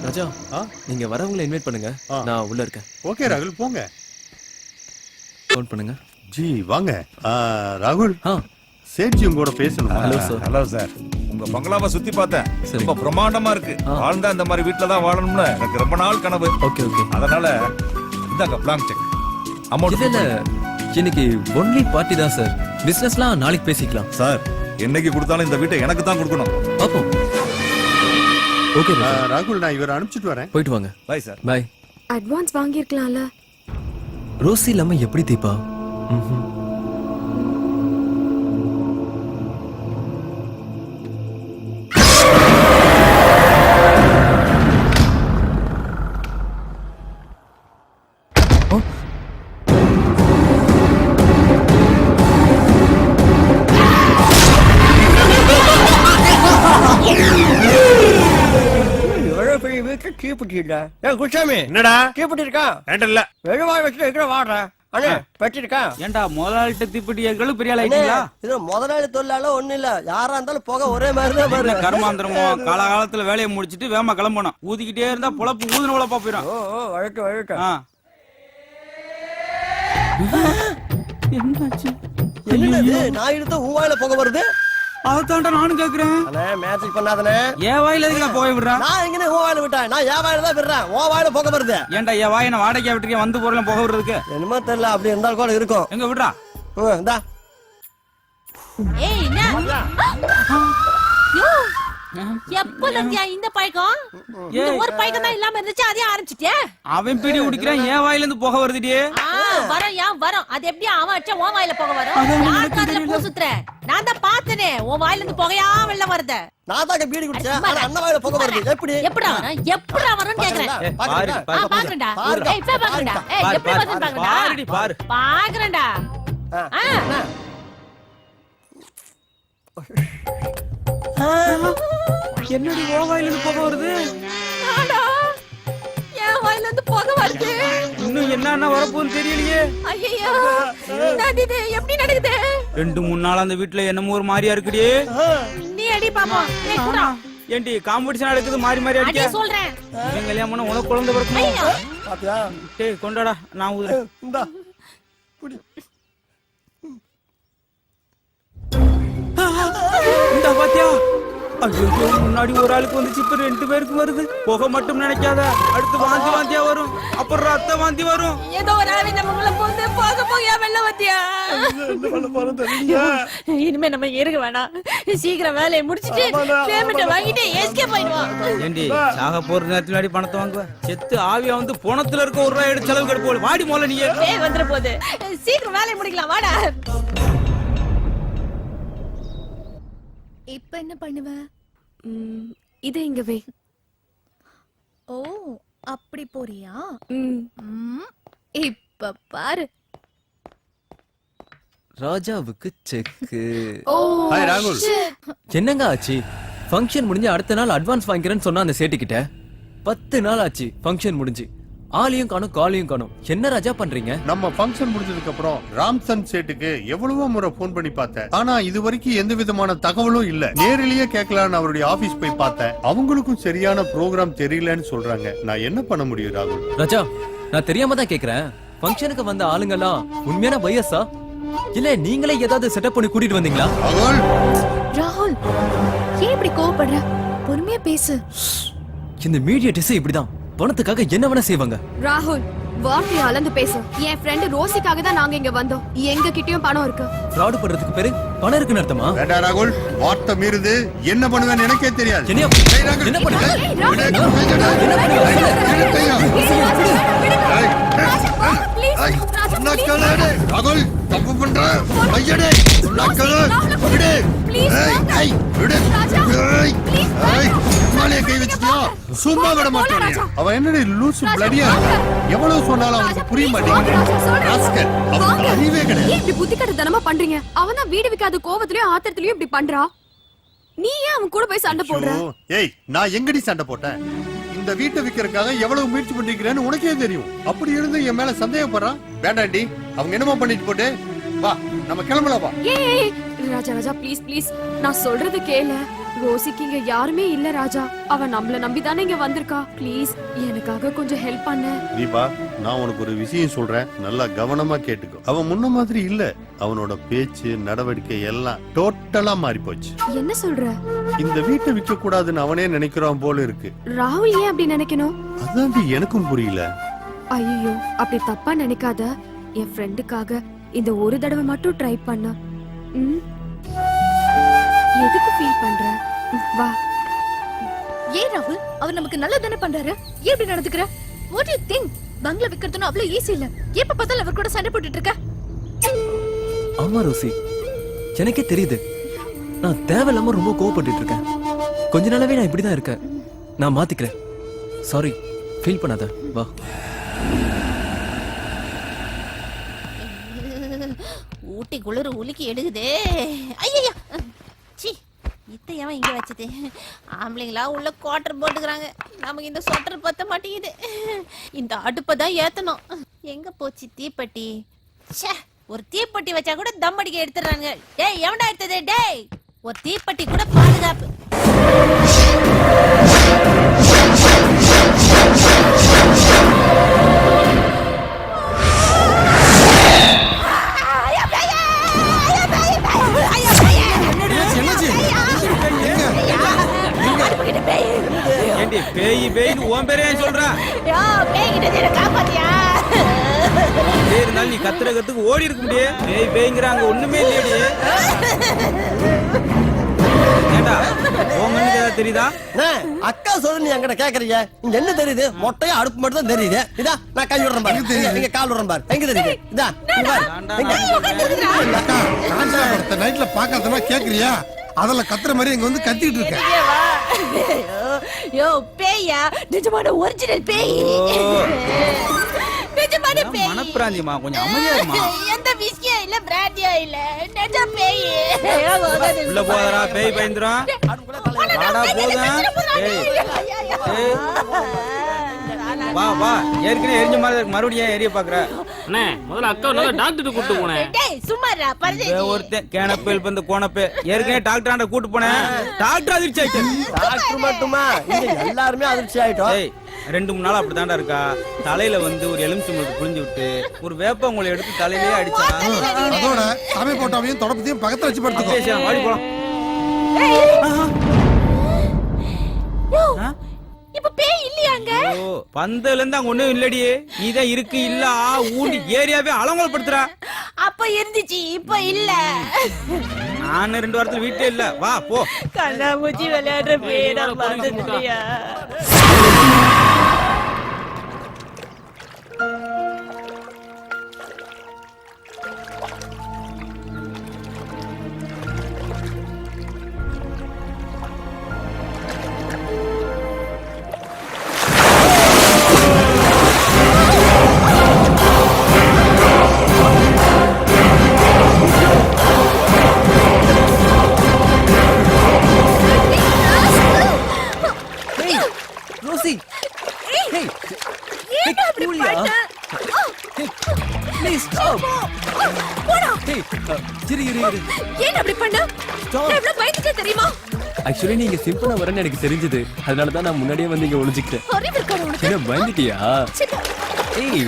ராஜா நீங்க வரவங்களை இன்வைட் பண்ணுங்க, நான் உள்ள இருக்கேன்.
ஓகே ராகுல், போங்க.
ஃபோன் பண்ணுங்க.
ஜி வாங்க. ராகுல், சேட்ஜி உங்களோட பேசணும்.
Hello sir.
Hello sir. உங்க பங்களாவை சுத்தி பார்த்தேன். ரொம்ப பிரமாண்டமா இருக்கு. வாழ்ந்தா இந்த மாதிரி வீட்ல தான் வாழணும்னு எனக்கு ரொம்ப நாள் கனவு.
Okay okay.
அதனால இந்தாங்க பிளாங்க் செக். அமௌண்ட்
இல்ல இன்னைக்கு ஒன்லி பார்ட்டி தான் சார். பிசினஸ்லாம் நாளைக்கு பேசிக்கலாம்.
சார், என்னைக்கு கொடுத்தாலும் இந்த வீட்டை எனக்கு தான் கொடுக்கணும்.
பாப்போம். ஓகே
ராகுல், நான் இவரை அனுப்பிச்சிட்டு வரேன்.
போயிட்டு வாங்க.
Bye sir.
பை.
அட்வான்ஸ் வாங்கியிருக்கலாம்ல.
ரோசி இல்லாம எப்படி தீபா?
என்னடா தீப்பெட்டி இருக்கா?
இல்ல.
வெறுவாய் வச்சுட்டு இருக்கிற வாடுற அண்ணே பெட்டி இருக்கா?
ஏன்டா முதலாளிட்ட தீப்பெட்டி எங்களும் பெரிய ஆள் ஆயிட்டீங்களா?
இது முதலாளி தொழிலாள ஒண்ணு இல்ல, யாரா இருந்தாலும் போக ஒரே மாதிரி தான் பாரு.
கர்மாந்திரமோ காலகாலத்துல வேலையை முடிச்சிட்டு வேகமா கிளம்பணும். ஊதிக்கிட்டே இருந்தா பொழப்பு ஊதுன பொழப்பா போயிடும்.
வழக்கு வழக்கு.
என்னாச்சு?
என்னது நான் இழுத்த ஊவாயில போக வருது?
அதான்டா நானும் கேக்குறேன்.
அண்ணே மேட்ச் பண்ணாதனே.
ஏன் வாயில எதுக்கு நான் போக விடுறேன்?
நான் எங்கனே ஊவாயில விட்டேன், நான் ஏன் வாயில தான் விடுறேன். ஓ வாயில போக வருது.
ஏன்டா என் வாயை நான் வாடகை விட்டுருக்கேன், வந்து போறலாம் போக விடுறதுக்கு?
என்னமோ தெரியல, அப்படி இருந்தாலும் கூட இருக்கும்.
எங்க விடுறா?
இந்தா
ஏய் என்ன யோ எப்பல இருந்தியா இந்த பைக்கம்? இந்த ஒரு பைக்கம் தான் இல்லாம இருந்துச்சு, அதே ஆரம்பிச்சிட்டியே.
அவன் பீடி குடிக்கிறான், என் வாயில இருந்து போக வருதுடி.
வரும் ஏன் வரும்? அது எப்படி அவன் அடிச்சா உன் வாயில போக வரும்? யாருக்கு அதுல பூ சுத்துற? நான் தான் பார்த்தனே, உன் வாயில இருந்து புகையா வெளில வருது.
நான் தான் பீடி குடிச்சேன், ஆனா அண்ணன் வாயில போக வருது. எப்படி
எப்படா வரும்? எப்படா வரும்னு கேக்குறேன். பாக்குறேன்டா. ஏய் இப்ப பாக்குறேன்டா. ஏய் எப்படி வந்து பாக்குறடா?
பாருடி பாரு.
பாக்குறேன்டா.
என்னடி உன் வாயில இருந்து போக வருது?
ஆடா என் வாயில இருந்து புகை வருது.
இன்னும் என்னன்னா வரப்போன்னு தெரியலையே.
ஐயோ இது எப்படி நடக்குது?
2-3 நாள் அந்த வீட்டுல என்னமோ ஒரு மாதிரியா இருக்குடி.
நீ அடி பாப்பா. ஏய் குடா.
ஏண்டி காம்படிஷன் நடக்குது, மாறி மாறி
அடி
அடிக்க
சொல்றேன்.
இவன் கல்யாணம் பண்ண உனக்கு குழந்தை பிறக்குமா?
பாத்தியா?
டேய் கொண்டாடா, நான் ஊதுறேன்.
இந்தா குடி.
இந்த பாத்தியா? ஐயோ முன்னாடி ஒரு ஆளுக்கு வந்துச்சு, இப்ப 2 பேருக்கு வருது. புகை மட்டும் நினைக்காத, அடுத்து வாந்தி வாந்தியா வரும், அப்புறம் ரத்த வாந்தி வரும்.
ஏதோ ஒரு ஆவி நம்மள போந்து போகையா வெள்ள வத்தியா?
என்ன பண்ண போறோம் தெரியல.
இனிமே நம்ம இருக்க வேணாம், சீக்கிரம் வேலையை முடிச்சிட்டு பேமெண்ட் வாங்கிட்டு எஸ்கேப் ஆயிடுவோம்.
ஏண்டி சாக போற நேரத்துல அடி பணத்தை வாங்குவ? செத்து ஆவியா வந்து போனத்துல இருக்க 1 ரூபாய் எடுத்து செலவு கெடுப்போம். வாடி மோல நீ.
ஏய் வந்துற போது சீக்கிரம் வேலையை முடிக்கலாம் வாடா.
இப்ப என்ன பண்ணுவ?
இதை இங்க வை.
ஓ அப்படி போறியா? இப்ப பாரு.
ராஜாவுக்கு செக்கு.
ஹாய் ராகுல்.
என்னங்க ஆச்சு? ஃபங்க்ஷன் முடிஞ்சு அடுத்த நாள் அட்வான்ஸ் வாங்கிக்கிறேன்னு சொன்னா அந்த சேட்டு கிட்ட 10 நாள் ஆச்சு. ஃபங்க்ஷன் முடிஞ்சு ஆளையும் காணும் காலையும் காணும். என்ன ராஜா பண்றீங்க?
நம்ம ஃபங்க்ஷன் முடிஞ்சதுக்கு அப்புறம் ராம்சன் சேட்டுக்கு எவ்வளவோ முறை போன் பண்ணி பார்த்தேன், ஆனா இது வரைக்கும் எந்த விதமான தகவலும் இல்ல. நேரிலேயே கேட்கலான்னு அவருடைய ஆபீஸ் போய் பார்த்தேன், அவங்களுக்கும் சரியான ப்ரோக்ராம் தெரியலன்னு சொல்றாங்க. நான் என்ன பண்ண முடியும் ராகுல்?
ராஜா நான் தெரியாம தான் கேக்குறேன். ஃபங்க்ஷனுக்கு வந்த ஆளுங்கெல்லாம் உண்மையான பையஸா இல்ல நீங்களே ஏதாவது செட்டப் பண்ணி கூட்டிட்டு வந்தீங்களா?
ராகுல் ஏன் இப்படி கோவப்படுற? பொறுமையா பேசு.
இந்த மீடியா டிஸ் இப்படிதான் பணத்துக்காக என்ன வேணா செய்வாங்க.
ராகுல் வார்த்தையை அளந்து பேசு. என் ஃப்ரெண்ட் ரோசிக்காக தான் நாங்க இங்க வந்தோம். எங்க கிட்டயும் பணம் இருக்கு.
ஃப்ராட் பண்றதுக்கு பேரு பணம் இருக்குன்னு அர்த்தமா?
வேண்டா ராகுல், வார்த்தை மீறுது. என்ன பண்ணுவேன்னு எனக்கே தெரியாது.
என்னையா?
ஏய் ராகுல்,
என்ன பண்ணுவ?
என்ன ராகுல், தப்பு பண்ற. ஐயடே, நக்கல. விடு. ஏய், விடு. ஏய், மாலைய கை வச்சிட்டியா? சும்மா விட மாட்டேன். அவன் என்னடி லூசு பிளடியா? எவ்வளவு சொன்னாலும் அவனுக்கு புரிய மாட்டேங்குது. ராஸ்கல், அவனுக்கு அறிவே கிடையாது.
ஏன் இப்படி புத்தி கட்டத்தனமா பண்றீங்க? அவன் தான் வீடு விக்காத கோவத்திலயும் ஆத்திரத்திலயும் இப்படி பண்றா. நீ ஏன் அவன் கூட போய் சண்டை போடுற?
ஏய், நான் எங்கடி சண்டை போட்டேன்? இந்த வீட்டை விக்கிறதுக்காக எவ்வளவு முயற்சி பண்ணிருக்கிறேன்னு உனக்கே தெரியும். அப்படி இருந்து என் மேல சந்தேகப்படுறான். வேண்டாண்டி, அவங்க என்னமோ பண்ணிட்டு போட்டு வா, நம்ம கிளம்பலாம் வா.
ஏய் ராஜா ராஜா ப்ளீஸ் ப்ளீஸ், நான் சொல்றது கேளு. ரோசிக்கு இங்க யாருமே இல்ல ராஜா. அவ நம்மள நம்பி தானே இங்க வந்திருக்கா. ப்ளீஸ் எனக்காக கொஞ்சம் ஹெல்ப் பண்ணு.
தீபா, நான் உனக்கு ஒரு விஷயம் சொல்றேன், நல்லா கவனமா கேட்டுக்கோ. அவன் முன்ன மாதிரி இல்ல. அவனோட பேச்சு நடவடிக்கை எல்லாம் டோட்டலா மாறி போச்சு.
என்ன சொல்ற?
இந்த வீட்டை விற்க கூடாதுன்னு அவனே நினைக்கிறான் போல இருக்கு.
ராகுல் ஏன் அப்படி நினைக்கணும்?
அதான் எனக்கும் புரியல.
ஐயோ, அப்படி தப்பா நினைக்காத. என் ஃப்ரெண்டுக்காக இந்த ஒரு தடவை மட்டும் ட்ரை பண்ண. எதுக்கு ஃபீல் பண்ற? வா.
ஏன் ராகுல், அவர் நமக்கு நல்லது தானே பண்றாரு. ஏன் இப்படி நடந்துக்கிற? What you think? பங்களா விக்கிறதுன்னு அவ்வளவு ஈஸி இல்ல. எப்ப பார்த்தாலும் அவர் கூட சண்டை போட்டுட்டு இருக்க.
ஆமா ரோசி, எனக்கே தெரியுது. நான் தேவையில்லாம ரொம்ப கோவப்பட்டு இருக்கேன். கொஞ்ச நாளாவே நான் இப்படிதான் இருக்கேன். நான் மாத்திக்கிறேன். சாரி, ஃபீல் பண்ணாத. வா.
ஊட்டி குளிர் உலுக்கி எடுக்குதே. ஐயா, சி, இத்தையவன் இங்க வச்சது. ஆம்பளைங்களா உள்ள குவார்டர் போட்டுக்கிறாங்க. நமக்கு இந்த சொட்டர் பத்த மாட்டேங்குது. இந்த அடுப்பை தான் ஏத்தணும். எங்க போச்சு தீப்பெட்டி? ச்சே, ஒரு தீப்பெட்டி வச்சா கூட தம் அடிக்க எடுத்துறாங்க. டேய், எவன்டா எடுத்தது? டேய், ஒரு தீப்பெட்டி கூட பாதுகாப்பு.
ஏண்டி பேய் பேய்னு உன் பேரே சொல்றா?
யோ, பேய் கிட்ட இருந்து காப்பாத்தியா?
பேய் இருந்தாலும் நீ கத்துறதுக்கு ஓடி இருக்க முடியே. பேய் பேய்ங்கறாங்க, ஒண்ணுமே இல்லையடி. ஏண்டா, உன் கண்ணுக்கு ஏதாவது தெரியுதா?
அக்கா சொல்லு, நீ என்கிட்ட கேக்குறீங்க. இங்க என்ன தெரியுது? மொட்டையா அடுப்பு மட்டும் தான் தெரியுது. இதா நான் கை விடுறேன் பாரு. நீங்க கால் விடுறேன் பாரு. எங்க தெரியுது? இதா
நைட்ல பாக்காதமா கேக்குறியா? அதல கத்துற மாதிரி இங்க வந்து கத்திட்டு இருக்க.
யோ, பேயா? நிஜமான ஒரிஜினல் பேய். நிஜமான பேய்.
மனப்பிராந்தியமா, கொஞ்சம் அமைதியா இருமா.
எந்த விஸ்கியா இல்ல, பிராண்டியா இல்ல, நிஜ பேய்.
உள்ள போறா, பேய் பயந்துரும். வாடா போதும். ஏய், வா வா. ஏற்கனவே எரிஞ்ச மாதிரி இருக்கு, மறுபடியும் எரிய பாக்குற?
அண்ணே, முதல்ல அக்கா நல்லா டாக்டர் கூட்டு போனேன்.
டேய், சும்மாடா, பரதேசி.
ஒருத்தன் கேனப்பேல் வந்து கோனப்பே. ஏற்கனவே டாக்டர் ஆண்ட கூட்டு போனேன். டாக்டர் அதிர்ச்சி ஆயிட்டு.
டாக்டர் மட்டுமா, இங்க எல்லாருமே அதிர்ச்சி ஆயிட்டோம்.
ஏய், 2-3 நாள் அப்படிதான்டா இருக்கா. தலையில வந்து ஒரு எலுமிச்சம்பழத்தை புழிஞ்சு விட்டு ஒரு வேப்பங்குளை எடுத்து தலையிலேயே அடிச்சா.
அதோட சாமி போட்டாவையும் தொடப்பத்தையும் பக்கத்துல வச்சு படுத்துக்கோ.
வாடி போலாம்.
இப்ப பேய் இல்லையாங்க?
ஓ, பந்தல இருந்து அங்க ஒண்ணும் இல்லடியே. நீதான் இருக்கு இல்ல ஊண்டி ஏரியாவே அலங்கோலப்படுத்துற.
அப்ப இருந்துச்சு, இப்ப இல்ல.
நானு 2 வாரத்துல வீட்டே இல்ல. வா போ.
கண்ணாமூச்சி விளையாடுற பேய் நான் பார்த்ததில்லையா?
ரோசி, hey,
ஏன் அப்படி பண்ண?
please stop.
போடா.
Hey, இரு.
ஏன் அப்படி பண்ண? நான் எவ்வளவு பயந்துட்டேன் தெரியுமா?
ஆக்சுவலி நீங்க சிம்பிளா வரேன்னு எனக்கு தெரிஞ்சது. அதனால தான் நான் முன்னாடியே வந்து இங்க ஒளிஞ்சிக்கிட்டேன்.
அறிவு இருக்கா உனக்கு?
என்ன பயந்துட்டியா? ஏய்,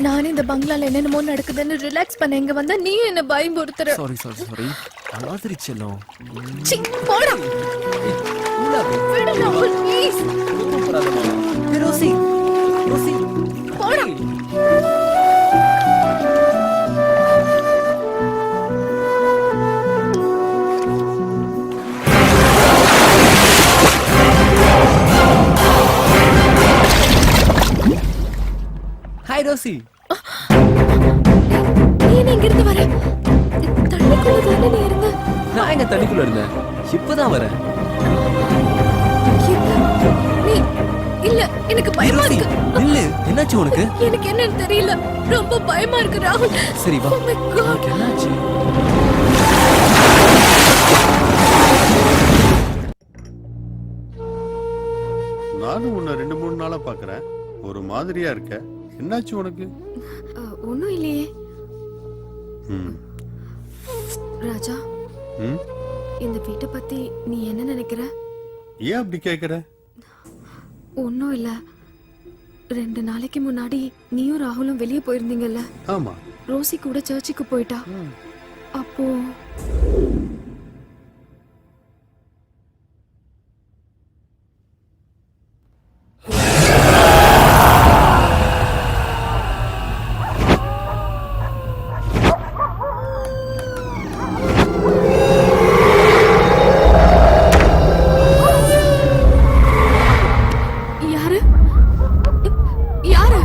நான் இந்த பங்களால என்னென்னமோ நடக்குதுன்னு ரிலாக்ஸ் பண்ண இங்க வந்தா நீ என்ன பயமுறுத்துற.
சாரி. அலாதிரி செல்லம்.
சி, போடா. விடு ராகுல், ப்ளீஸ்.
ரோசி,
போடா.
ரோசி
நீ என்ன இங்க இருந்து வர? தண்ணிக்குள்ள தானே நீ இருந்த?
நான் எங்க தண்ணிக்குள்ள இருந்தேன், இப்பதான் வரேன்.
நீ இல்ல, எனக்கு பயமா
ரோசி,
இருக்கு.
நில்லு. என்னாச்சு உனக்கு?
எனக்கு என்னன்னு தெரியல, ரொம்ப பயமா இருக்கு ராகுல்.
சரி வா.
Oh my God.
உனக்கு என்னாச்சு?
நானும் உன்னை 2-3 நாளா பாக்குறேன், ஒரு மாதிரியா இருக்க. என்னாச்சு உனக்கு?
ஒண்ணும் இல்லையே
ம்.
ராஜா.
ம்?
இந்த வீட்டை பத்தி நீ என்ன நினைக்கிற?
ஏன் அப்படி கேக்குற?
ஒண்ணும் இல்ல. 2 நாளைக்கு முன்னாடி நீயும் ராகுலும் வெளியே போயிருந்தீங்கல்ல?
ஆமா.
ரோசி கூட சர்ச்சுக்கு போயிட்டா. அப்போ யாரு யாரு?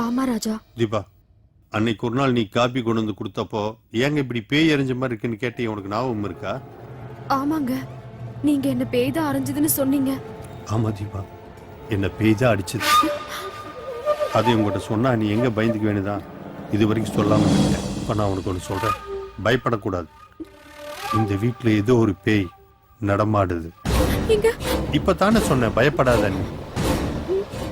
ஆமா ராஜா.
தீபா, அன்னைக்கு ஒரு நாள் நீ காபி கொண்டு வந்து கொடுத்தப்போ ஏங்க இப்படி பேய் எறிஞ்ச மாதிரி இருக்குன்னு கேட்டு உனக்கு ஞாபகம் இருக்கா?
ஆமாங்க, நீங்க என்ன பேய்தான் அரைஞ்சதுன்னு சொன்னீங்க.
ஆமா தீபா, என்ன பேய் தான் அடிச்சது. அது உங்ககிட்ட சொன்னா நீ எங்க பயந்துக்க வேண்டியதான், இது வரைக்கும் சொல்லாம இருக்கேன். இப்ப நான் உனக்கு ஒன்று சொல்றேன், பயப்படக்கூடாது. இந்த வீட்டுல ஏதோ ஒரு பேய் நடமாடுது. இப்ப தானே சொன்னேன் பயப்படாத நீ.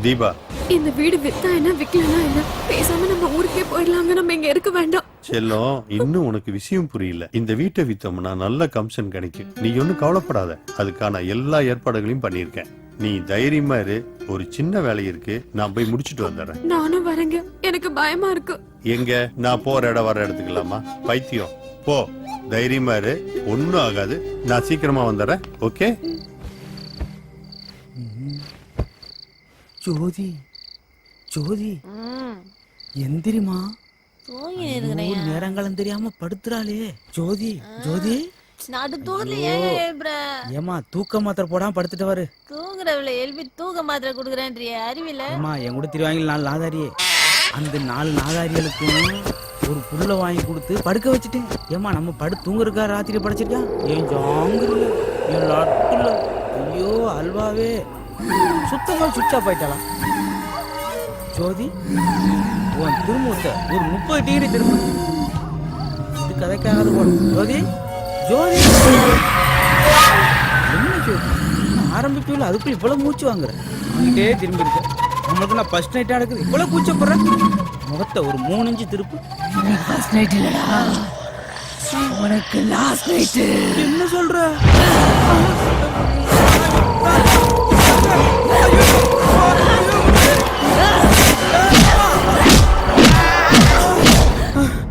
தீபா,
இந்த வீடு வித்தா என்ன விக்கலனா என்ன, பேசாம நம்ம ஊருக்கே போயிடலாங்க, நம்ம இங்க இருக்க வேண்டாம்.
செல்லம், இன்னும் உனக்கு விஷயம் புரியல. இந்த வீட்டை வித்தோம்னா நல்ல கமிஷன் கிடைக்கும். நீ ஒன்னும் கவலைப்படாத, அதுக்கான எல்லா ஏற்பாடுகளையும் பண்ணியிருக்கேன். நீ தைரியமா இரு. ஒரு சின்ன வேலை இருக்கு, நான் போய் முடிச்சிட்டு வந்துடுறேன்.
நானும் வரேங்க, எனக்கு பயமா இருக்கு.
எங்க? நான் போற இடம் வர எடுத்துக்கலாமா? பைத்தியம், போ. தைரியமா இரு, ஒன்னும் ஆகாது. நான் சீக்கிரமா வந்துடுறேன். ஓகே?
ஜோதி ஜோதி எந்திரிமா, நேரங்களும் தெரியாம படுத்துறாளே. ஜோதி ஜோதி, ஏமா தூக்க மாத்திரை போடாம படுத்துட்டு வரு.
தூங்குறவள எழுப்பி தூக்க மாத்திரை குடுக்குறேன்றிய அறிவில.
ஏமா என் கூட திருவாங்கி 4 நாதாரியே, அந்த 4 நாதாரிகளுக்கும் ஒரு புல்ல வாங்கி கொடுத்து படுக்க வச்சுட்டேன். ஏமா நம்ம தூங்குறக்கா ராத்திரி படைச்சிருக்கா? ஏன் ஜாங்குல என் லட்டுல, ஐயோ அல்வாவே சுத்தமா சுவிட்சா போயிட்டாளா? ஜோதி, உன் திரும்பத்தை ஒரு 30 டிகிரி திரும்ப, இது கதைக்காகாது போல. ஜோதி ஜோதி, என்ன ஜோதி ஆரம்பிக்கல, அதுக்குள்ள இவ்வளவு மூச்சு வாங்குற? அங்கிட்டே திரும்பி இருக்க. நம்மளுக்கு நான் ஃபர்ஸ்ட் நைட்டா நடக்குது, இவ்வளவு கூச்சப்படுறேன். முகத்தை ஒரு 3 இன்ச்சு திருப்பு.
ஃபர்ஸ்ட் நைட் இல்லடா, உனக்கு லாஸ்ட் நைட்.
என்ன சொல்ற?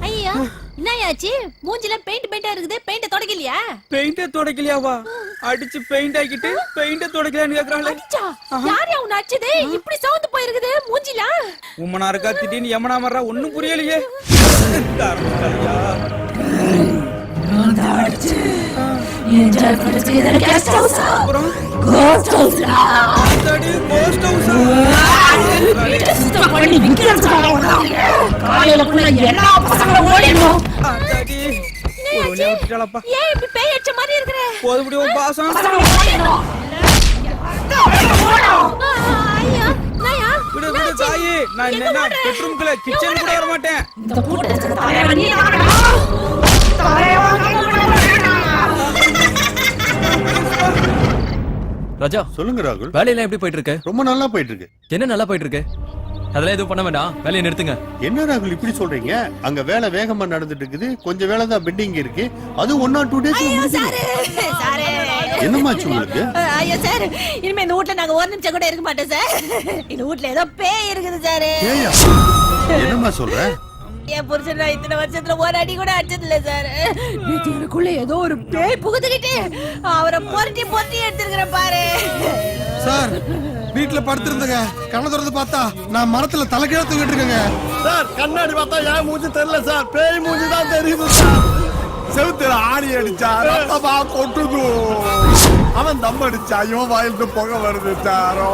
ஐயா, என்னயாச்சு? மூஞ்சில பெயிண்டா இருக்குது, பெயிண்ட தொடக்கலையா?
பெயிண்ட தொடக்கலையாவா? அடிச்சு பெயிண்ட் ஆக்கிட்டு பெயிண்ட தொடக்கலையான்னு கேக்குறாங்களே.
யார் உன்னை அடிச்சது? இப்படி சவுந்து போயிருக்குது மூஞ்சில.
உம்மனா இருக்கா திடீர்னு யமனா மர்றா, ஒண்ணும் புரியலையே.
என்ஜாய் பண்ணிட்டு இதெல்லாம் கெஸ்ட் ஹவுஸ், கோஸ்ட் ஹவுஸ்.
அடடி கோஸ்ட் ஹவுஸ்.
சுத்தம் பண்ணி விக்கிறதுக்காக காலையிலக்குள்ள எல்லா பசங்களும் ஓடிடணும்.
அடடி ஒரே விட்டுட்டாளப்பா.
ஏன் இப்படி பேய் அடிச்ச மாதிரி இருக்கற?
போதுபடி உன் பாசம்.
ஐயா, நாயா
விடு விடு தாயி, நான் என்ன பெட்ரூம்க்குள்ள கிச்சன் கூட வர மாட்டேன்.
இந்த கூட்டத்துக்கு தலைவன் நீ தானடா.
ராஜா,
சொல்லுங்க ராகுல்.
வேலையெல்லாம் எப்படி போயிட்டு இருக்கு?
ரொம்ப நல்லா போயிட்டு இருக்கு.
என்ன நல்லா போயிட்டு இருக்கு? அதெல்லாம் எதுவும் பண்ண வேண்டாம், வேலையை நிறுத்துங்க.
என்ன ராகுல் இப்படி சொல்றீங்க? அங்க வேலை வேகமா நடந்துட்டு இருக்குது, கொஞ்சம் வேலை தான் பெண்டிங் இருக்கு. அது 1 or 2 days என்னமாச்சு உங்களுக்கு?
ஐயோ சார், இனிமே இந்த வீட்ல நாங்க ஒரு நிமிஷம் கூட இருக்க மாட்டோம் சார். இந்த வீட்ல ஏதோ பேய் இருக்குது சார்.
என்னமா சொல்ற?
என் புருஷன் நான் இத்தனை வருஷத்துல ஒரு அடி கூட அடிச்சது இல்ல சார். எனக்குள்ள ஏதோ ஒரு பேய் புகுந்துகிட்டு அவரை பொருட்டி பொருட்டி எடுத்துருக்கிற பாரு.
சார் வீட்டுல படுத்திருந்தங்க, கண்ணை திறந்து பார்த்தா நான் மரத்துல தலைகீழ தூங்கிட்டு இருக்கேங்க.
சார் கண்ணாடி பார்த்தா ஏன் மூஞ்சி தெரியல சார், பேய் மூஞ்சி தான் தெரியுது சார். செவுத்துல ஆணி அடிச்சா ரத்தமா கொட்டுது. அவன் தம் அடிச்சா இவன் வாயிலிருந்து புகை வருது சாரோ.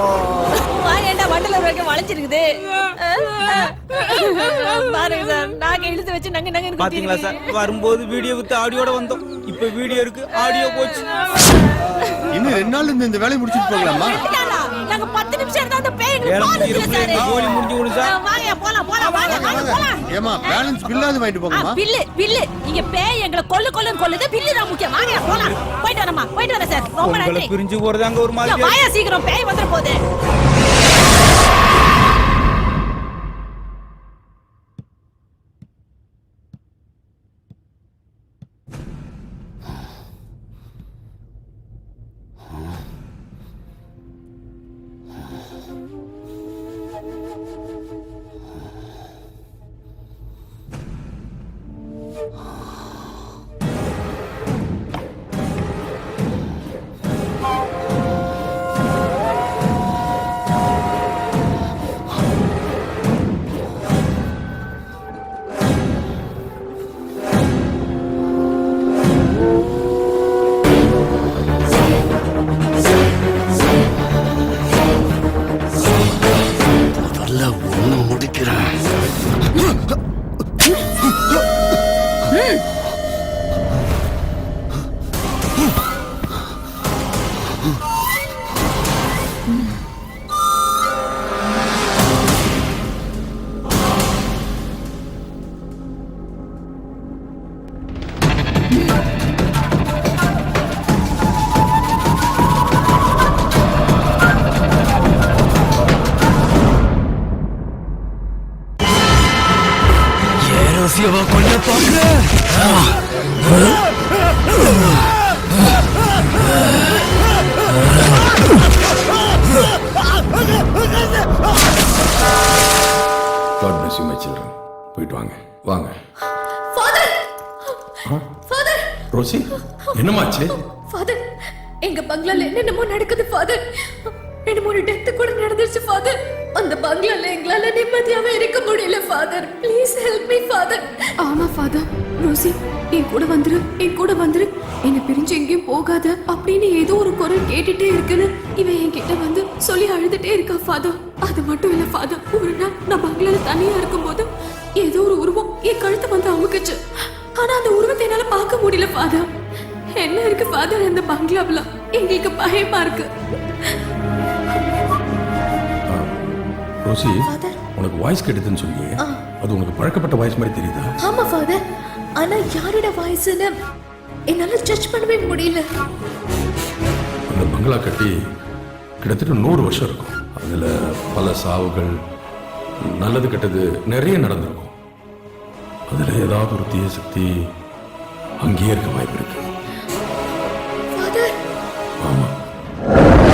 வாயேண்டா மண்டல வரைக்கும் வளைச்சிருக்குது. பாருங்க சார், நாங்க இழுத்து வச்சு நங்க நங்க
பாத்தீங்களா சார், வரும்போது வீடியோ வித்து ஆடியோட வந்தோம், இப்ப வீடியோ இருக்கு ஆடியோ போச்சு.
இன்னும் 2 நாள் இந்த வேலையை முடிச்சிட்டு போகலாமா?
நாங்க 10 நிமிஷம் இருந்தா அந்த பேய் எங்களுக்கு பாலுது சார்.
கோலி முடிஞ்சு விடு சார்.
வாங்க போலாம் போலாம் வாங்க வாங்க போலாம்.
ஏமா பேலன்ஸ் பில்லாது வாங்கிட்டு போங்கம்மா.
பில்லு இங்க பேய் எங்களை கொல்லுது, பில்லு தான் முக்கியம். வாங்க போலாம். போயிட்டு வரேன் சார். ரொம்ப நன்றி.
பிரிஞ்சு போறது அங்க ஒரு மாதிரி.
வாயா சீக்கிரம், பேய் வந்துற போகுது.
God bless you, my children. போயிட்டு வாங்க வாங்க. ரோசி என்னமாச்சு?
ஃபாதர், எங்க பங்களால என்னென்னமோ நடக்குது ஃபாதர். 2-3 டெத் கூட நடந்துருச்சு ஃபாதர். அந்த பங்களால எங்களால நிம்மதியாவே இருக்க முடியல father. Please help me father. ஆமா ஃபாதர். ரோசி என் கூட வந்துரு, என்ன பிரிஞ்சு எங்கேயும் போகாத அப்படின்னு ஏதோ ஒரு குரல் கேட்டுட்டே இருக்குன்னு இவன் என்கிட்ட வந்து சொல்லி அழுதுட்டே இருக்கா ஃபாதர். அது மட்டும் இல்ல ஃபாதர், ஒரு நாள் நான் பங்களால தனியா இருக்கும்போது ஏதோ ஒரு உருவம் என் கழுத்தை வந்து அமுக்குச்சு. ஆனா அந்த உருவத்தை என்னால பார்க்க முடியல ஃபாதர். என்ன இருக்கு ஃபாதர் அந்த பங்களாவுல? எங்களுக்கு பயமா இருக்கு.
ரோசி, உனக்கு வாய்ஸ் கேட்டதுன்னு சொன்னீங்க, அது உனக்கு பழக்கப்பட்ட வாய்ஸ் மாதிரி தெரியுதா?
ஆமா ஃபாதர், ஆனா யாரோட வாய்ஸ்னு என்னால ஜட்ஜ் பண்ணவே முடியல.
அந்த பங்களா கட்டி கிட்டத்தட்ட 100 வருஷம் இருக்கும். அதுல பல சாவுகள், நல்லது கெட்டது நிறைய நடந்திருக்கும். அதுல ஏதாவது ஒரு தீய சக்தி அங்கேயே இருக்க வாய்ப்பு இருக்கு. ஆமா,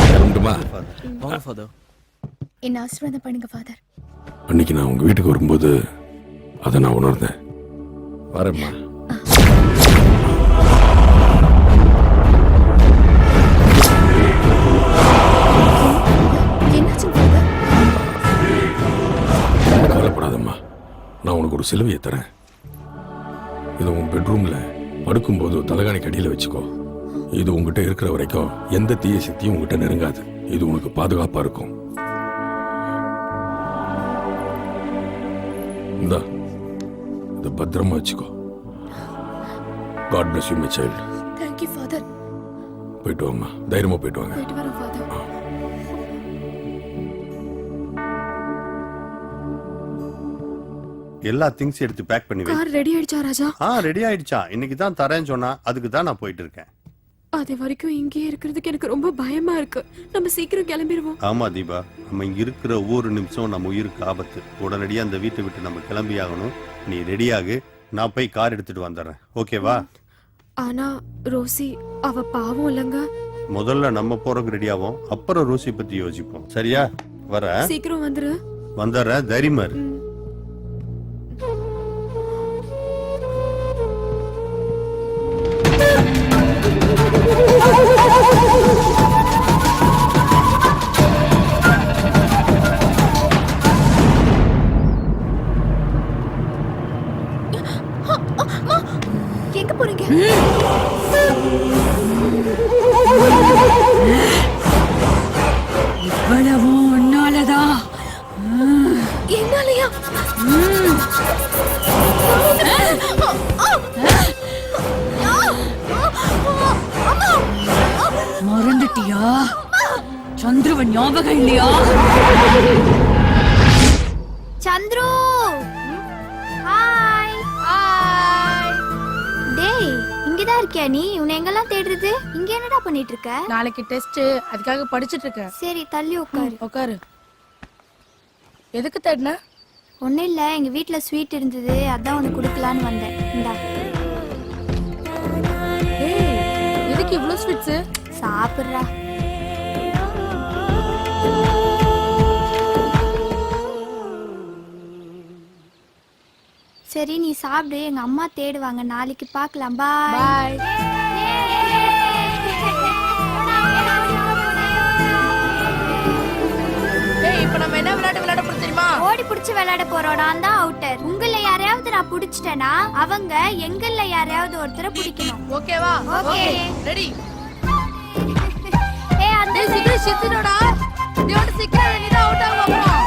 கிளம்பட்டுமா?
வாங்க ஃபாதர்.
என்ன ஆசீர்வாதம் பண்ணுங்க ஃபாதர்.
அன்னைக்கு நான் உங்க வீட்டுக்கு வரும்போது அதை நான் உணர்ந்தேன். வரேம்மா. கவலைப்படாதம்மா, நான் உனக்கு ஒரு சிலுவையை தரேன். இதை உன் பெட்ரூம்ல படுக்கும்போது தலைகாணிக்கு அடியில் வச்சுக்கோ. இது உங்ககிட்ட இருக்கிற வரைக்கும் எந்த தீய சக்தியும் உங்ககிட்ட நெருங்காது. இது உனக்கு பாதுகாப்பா இருக்கும். இந்தா, இதை பத்திரமா வச்சுக்கோ. God bless you, my child.
Thank you, Father.
போயிட்டு வாம்மா, தைரியமா போயிட்டு வாங்க.
போயிட்டு வரோம் ஃபாதர்.
எல்லா திங்ஸ் எடுத்து பேக் பண்ணி வை.
கார் ரெடி ஆயிடுச்சா ராஜா?
ரெடி ஆயிடுச்சா? இன்னைக்கு தான் தரேன்னு சொன்னா, அதுக்கு தான் நான் போயிட்டு இருக்கேன்.
அது வரைக்கும் இங்கே இருக்கிறதுக்கு எனக்கு ரொம்ப பயமா இருக்கு. நம்ம சீக்கிரம் கிளம்பிடுவோம்.
ஆமா தீபா, நம்ம இங்க இருக்கிற ஒவ்வொரு நிமிஷம் நம்ம உயிருக்கு ஆபத்து. உடனடியா அந்த வீட்டை விட்டு நம்ம கிளம்பி ஆகணும். நீ ரெடியாகு, நான் போய் கார் எடுத்துட்டு வந்துடுறேன். ஓகேவா?
ஆனா ரோசி அவ பாவம் இல்லங்க.
முதல்ல நம்ம போறதுக்கு ரெடியாவோம், அப்புறம் ரோசி பத்தி யோசிப்போம். சரியா? வர
சீக்கிரம் வந்துரு.
வந்துடுறேன், தைரியமா இரு.
எங்க போறீங்க?
இவ்வளவு உன்னாலதா?
என்னாலயா?
மறந்துட்டியா? சந்துருவன் ஞாபகம் இல்லையா?
Chandru hi hi. டேய் இங்கதான் இருக்கியா நீ? உன்னை எங்கெல்லாம் தேடுறது? இங்க என்னடா பண்ணிட்டு இருக்க?
நாளைக்கு டெஸ்ட், அதுக்காக படிச்சிட்டு இருக்கேன்.
சரி தள்ளி உட்காரு.
உட்காரு. எதுக்கு தேடின?
ஒன்னும் இல்ல, எங்க வீட்ல ஸ்வீட் இருந்தது, அதான் உனக்கு கொடுக்கலான்னு வந்தேன். இந்தா.
எதுக்கு இவ்வளவு ஸ்வீட்ஸ்?
சாப்பிடுறா. சரி நீ சாப்பிடு, எங்க அம்மா தேடுவாங்க. நாளைக்கு பார்க்கலாம். பாய்.
இப்ப நம்ம என்ன விளையாட போறோம் தெரியுமா?
ஓடி புடிச்சு விளையாட போறோம். நான் தான் அவுட்டர். உங்கள யாரையாவது நான் புடிச்சிட்டேனா அவங்க எங்கல்ல யாரையாவது ஒருத்தரை பிடிக்கணும்.
ஓகேவா?
Okay
ready.
ஏய் அந்த
சீக்கிரம் சித்தினோடா. நீயோட சீக்கிரம் நீ தான் அவுட் ஆக போறோம்.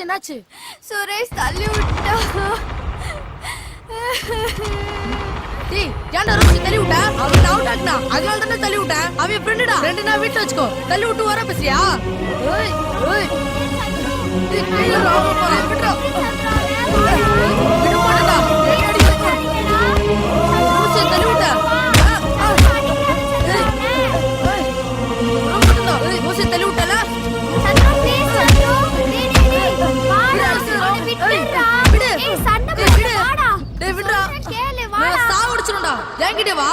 என்னாச்சு?
சுரேஷ் தள்ளி விட்டா.
டேய் ஏன்டா ரோசி தள்ளி விட்டா? அவன் அவுட் ஆக்னா, அதனால தான தள்ளி விட்டேன். அவன் ஃப்ரெண்டுடா. ஃப்ரெண்டுனா வீட்ல வச்சுக்கோ. தள்ளி விட்டு வர பேசியா? ஓய் ஓய். டேய் கையில ராவ போறா. விட்றா. விடு போடா. ரோசி தள்ளி விட்டா. ரோசி தள்ளி விட்டால?
சந்திரா ப்ளீஸ் சந்திரா. டேய் வாடா. விட்டுடா. ஏய் சண்டை வாடா.
டேய் விட்றா.
கேளு வாடா.
நான் சாவடிச்சிடும்டா. என்கிட்ட வா.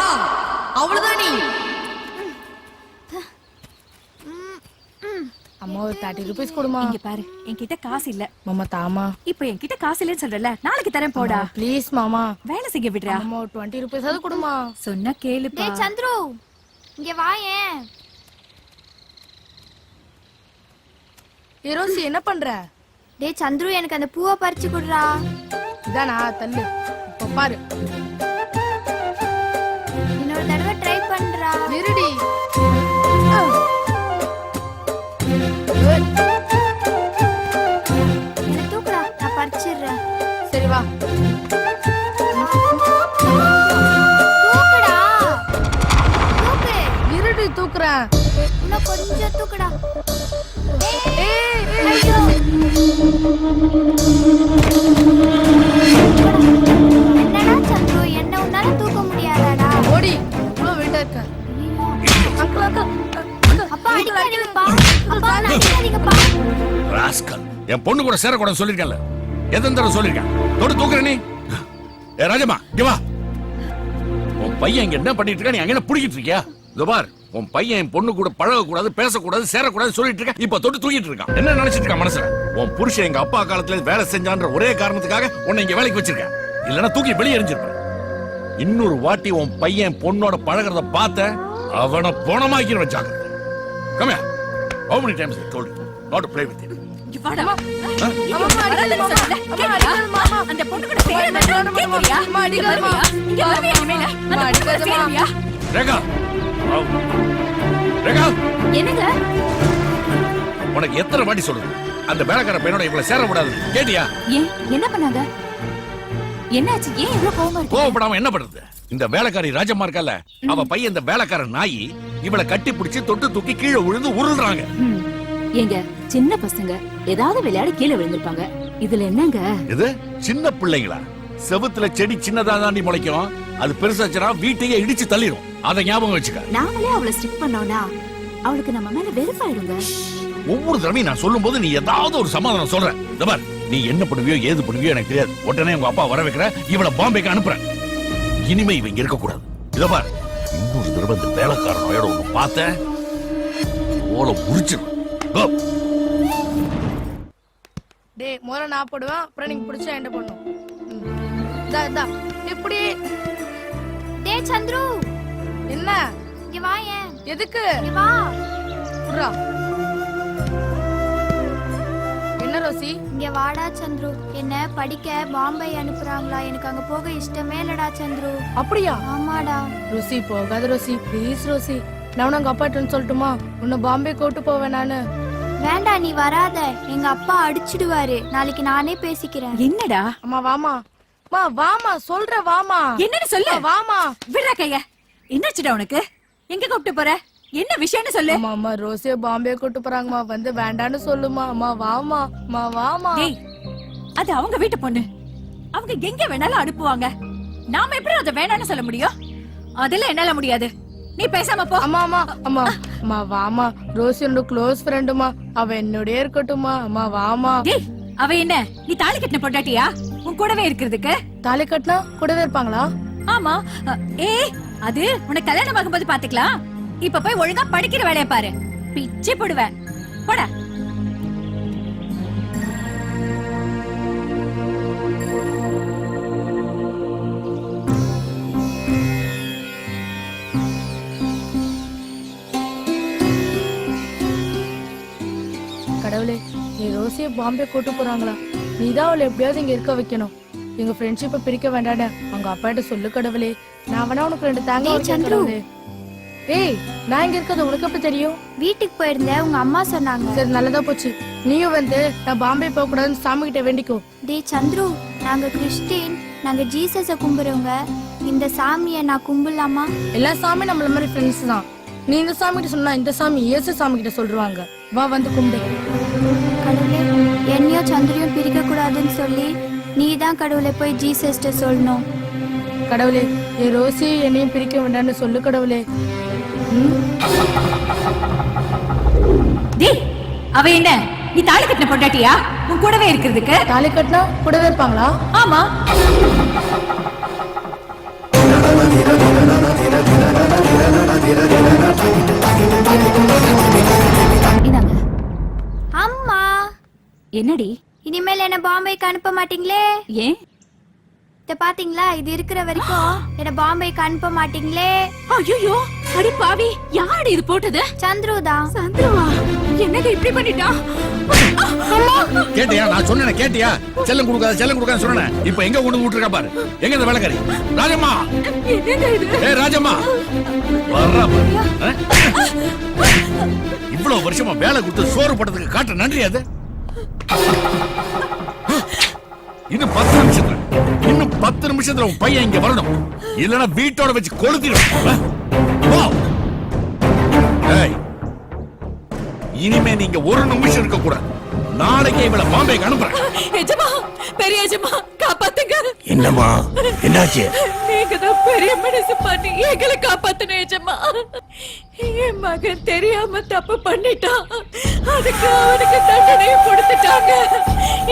அவ்வளவுதான் நீ. அம்மா ஒரு 30 ரூபீஸ் கொடுமா.
இங்க பாரு, என்கிட்ட காசு இல்ல.
மாமா தாமா.
இப்போ என்கிட்ட காசு இல்லன்னு சொல்றல, நாளைக்கு தரேன் போடா.
ப்ளீஸ் மாமா.
வேலை செய்ய விடுறா.
அம்மா ஒரு 20 ரூபீஸ் அது கொடுமா.
சொன்னா கேளுப்பா.
டேய் சந்துரு இங்க வாயேன்.
ரோசி என்ன பண்ற?
டேய் சந்துரு எனக்கு அந்த பூவை பறிச்சு குடுறா.
இதானா தள்ளு. இப்ப பாரு.
இன்னொரு தடவை ட்ரை பண்றா.
இருடி.
என்ன தூக்குடா, நான் பறிச்சிடுறேன்.
சரி வா.
தூக்குடா. தூக்கு.
இருடி தூக்குறேன்.
இன்னும் கொஞ்சம் தூக்குடா.
ஏய்
ஐயோ. என்னடா சந்துரு, என்ன உன்னால தூக்க முடியாதாடா?
ஓடி. இவ்வளவு வெயிட்டா இருக்க. Uncle uncle.
அப்பா அடிக்காதீங்கப்பா. அப்பா அடிக்காதீங்கப்பா.
ராஸ்கல், என் பொண்ணு கூட சேரக்கூடாதுன்னு சொல்லிருக்கேன்ல. எத்தனை தடவை சொல்லிருக்கேன்? தொடு தூக்குற நீ. ஏ ராஜம்மா, இங்க வா. உன் பையன் இங்க என்ன பண்ணிட்டு இருக்க? நீ அங்க என்ன புடிக்கிட்டு இருக்கியா? இதோ பார், உன் பையன் என் பொண்ணு கூட பழகக்கூடாது, பேசக்கூடாது, சேரக்கூடாது சொல்லிட்டு இருக்க. இப்ப தொட்டு தூக்கிட்டு இருக்கான். என்ன நினைச்சிட்டு இருக்கான் மனசுல? உன் புருஷன் எங்க அப்பா காலத்துல வேலை செஞ்சான்ற ஒரே காரணத்துக்காக உன்னை இங்க வேலைக்கு வச்சிருக்கேன். இல்லன்னா தூக்கி வெளியே எறிஞ்சிருப்பேன். இன்னொரு வாட்டி உன் பையன் பொண்ணோட பழகிறத பார்த்த அவனை போனமாக்கி வச்சாங்க. Come here. How many times I told you not to play with it?
வாடா.
அம்மா அடிக்காத மாமா.
அந்த பொண்ணு கூட சேர வேண்டாம். கேக்குறியா?
அம்மா அடிக்காத மாமா.
இங்க வரவே இனிமேல. அந்த பொண்ணு கூட சேருவியா?
ரேகா ரேகா
என்னங்க
உனக்கு எத்தனை வாட்டி சொல்லுது அந்த வேலைக்கார பையனோட இவ்வளவு சேர கூடாது கேட்டியா?
ஏன் என்ன பண்ணாங்க? என்னாச்சு? ஏன் இவ்வளவு கோவமா இருக்கு?
கோவப்படாம என்ன பண்றது? இந்த வேலைக்காரி ராஜம்மா இருக்கல, அவ பையன் இந்த வேலைக்கார நாயி இவளை கட்டி பிடிச்சு தொட்டு தூக்கி கீழே விழுந்து உருள்றாங்க.
எங்க சின்ன பசங்க ஏதாவது விளையாடி கீழே விழுந்திருப்பாங்க. இதுல என்னங்க?
இது சின்ன பிள்ளைங்களா? செவுத்துல செடி சின்னதா தாண்டி முளைக்கும், அது பெருசாச்சுனா வீட்டையே இடிச்சு தள்ளிடும். அதை ஞாபகம் வச்சுக்க.
நாமளே அவளை ஸ்ட்ரிக் பண்ணோம்னா அவளுக்கு நம்ம மேல வெறுப்பாயிடுங்க.
ஒவ்வொரு தடவையும் நான் சொல்லும் போது நீ ஏதாவது ஒரு சமாதானம் சொல்ற. இந்த பார், நீ என்ன பண்ணுவியோ ஏது பண்ணுவியோ எனக்கு தெரியாது. உடனே உங்க அப்பா வர வைக்கிற, இவளை பாம்பேக்கு அனுப்புற. இனிமே இவங்க இருக்க கூடாது. இத பார், இன்னொரு தடவை இந்த வேலைக்காரனோட ஒண்ணு பார்த்தேன், ஓலை முடிச்சிடும்.
டேய் முதல்ல நான் போடுவேன், அப்புறம் நீங்க பிடிச்சா என்ன பண்ணும். இதா இப்படி.
டேய் சந்துரு,
என்ன
இங்க வாயேன்.
எதுக்கு?
இங்க வா.
புறா. என்ன ரோசி?
இங்க வாடா சந்துரு. என்ன படிக்க பாம்பே அனுப்புறாங்களா? எனக்கு அங்க போக இஷ்டமே இல்லடா சந்துரு.
அப்படியா?
ஆமாடா.
ரோசி போகாத ரோசி, ப்ளீஸ் ரோசி. நான் உங்க அப்பாட்ட சொல்லட்டுமா? உன்னை பாம்பே கூட்டு போவேன் நானு.
வேண்டாம், நீ வராத. எங்க அப்பா அடிச்சிடுவாரு. நாளைக்கு நானே பேசிக்கிறேன்.
என்னடா?
அம்மா வாமா. மா வாமா, சொல்ற வாமா.
என்னன்னு சொல்லு.
வாமா.
விடுற கைய. என்னாச்சுடா உனக்கு? எங்க கூப்பிட்டு போற? என்ன விஷயம்னு சொல்லு.
அம்மா அம்மா ரோசிய பாம்பே கூட்டு போறாங்கம்மா, வந்து வேண்டான்னு சொல்லுமா. அம்மா வாமா. அம்மா வாமா.
டேய், அது அவங்க வீட்டு பொண்ணு. அவங்க எங்க வேணாலும் அனுப்புவாங்க. நாம எப்படி அதை வேணான்னு சொல்ல முடியும்? அதெல்லாம் என்னால முடியாது. நீ பேசாம போ.
அம்மா அம்மா அம்மா அம்மா வாமா. ரோசி என்னோட க்ளோஸ் ஃப்ரெண்டுமா, அவ என்னோடய இருக்கட்டுமா. அம்மா வாமா.
டேய், அவ என்ன நீ தாலி கட்டின பொண்டாட்டியா? உன் கூடவே இருக்கிறதுக்கு?
தாலி கட்டினா கூடவே இருப்பாங்களா?
ஆமா. ஏய், அது உனக்கு கல்யாணம் ஆகும்போது பாத்துக்கலாம். இப்ப போய் ஒழுங்கா படிக்கிற வேலைய பாரு. பிச்சை போடுவேன். போடா.
கடவுளே, நீ ரோசிய பாம்பே கூட்டு போறாங்களா? நீதான் அவளை எப்படியாவது இங்க இருக்க வைக்கணும். எங்க ஃப்ரெண்ட்ஷிப்பை பிரிக்க வேண்டானே அவங்க அப்பாட்ட சொல்லு கடவுளே. நான் வேணா உனக்கு 2 தேங்காய் சந்துரு. ஏய், நான் இங்க இருக்கிறது உனக்கு எப்படி தெரியும்?
வீட்டுக்கு போயிருந்தேன், உங்க அம்மா சொன்னாங்க.
சரி, நல்லதா போச்சு. நீயும் வந்து நான் பாம்பே போக கூடாதுன்னு சாமி கிட்ட வேண்டிக்கோ.
டேய் சந்துரு, நாங்க கிறிஸ்டின். நாங்க ஜீசஸ கும்பிடுறவங்க. இந்த சாமியை நான் கும்பிடலாமா?
எல்லா சாமி நம்மள மாதிரி ஃப்ரெண்ட்ஸ் தான். நீ இந்த சாமி கிட்ட சொன்னா இந்த சாமி இயேசு சாமி கிட்ட சொல்றாங்க. வா வந்து கும்பிடு.
கடவுளே, என்னையும் சந்திரியும் பிரிக்க கூடாதுன்னு சொல்லி நீ தான் கடவுளை போய் ஜீசஸ்ட சொல்லணும்.
கடவுளே, என் ரோசி என்னையும் பிரிக்க வேண்டாம்னு சொல்லு கடவுளே.
டேய், அவ என்ன நீ தாலி கட்டின பொண்டாட்டியா? உன் கூடவே இருக்கிறதுக்கு?
தாலி கட்டினா கூடவே இருப்பாங்களா?
ஆமா.
அம்மா.
என்னடி?
இனிமேல் என்ன பாம்பேக்கு அனுப்ப மாட்டீங்களே?
ஏன்?
இத பாத்தீங்களா? இது இருக்கிற வரைக்கும் என்ன பாம்பேக்கு அனுப்ப மாட்டீங்களே?
ஐயோ, அடி பாவி, யாரு இது போட்டது?
சந்துரு தான்.
சந்துருவா? என்னங்க இப்படி பண்ணிட்டான்?
கேட்டியா? நான் சொன்னேன் கேட்டியா? செல்லம் கொடுக்காத செல்லம் கொடுக்காத சொன்னேன். இப்ப எங்க கொண்டு விட்டுருக்கா பாரு. எங்க இந்த வேலைக்காரி? ராஜம்மா.
என்னங்க இது?
ஏய் ராஜம்மா, வர்றா பாரு. இவ்வளவு வருஷமா வேலை கொடுத்து சோறு போட்டதுக்கு காட்ட நன்றி அது. இன்னும் 10 நிமிஷத்துல உன் பையன் இங்க வரணும். இல்லனா வீட்டோட வச்சு கொளுத்திடும். இனிமே நீங்க ஒரு நிமிஷம் இருக்க கூடாது. நாளைக்கே இவளை பாம்பேக்கு அனுப்புறேன்.
எஜமா, பெரிய எஜமா, காப்பாத்துங்க.
என்னம்மா, என்னாச்சு?
நீங்க தான் பெரிய மனசு பண்ணி எங்களை காப்பாத்தணும் எஜமா. என் மகன் தெரியாம தப்பு பண்ணிட்டான். அதுக்கு அவனுக்கு தண்டனையை கொடுத்துட்டாங்க.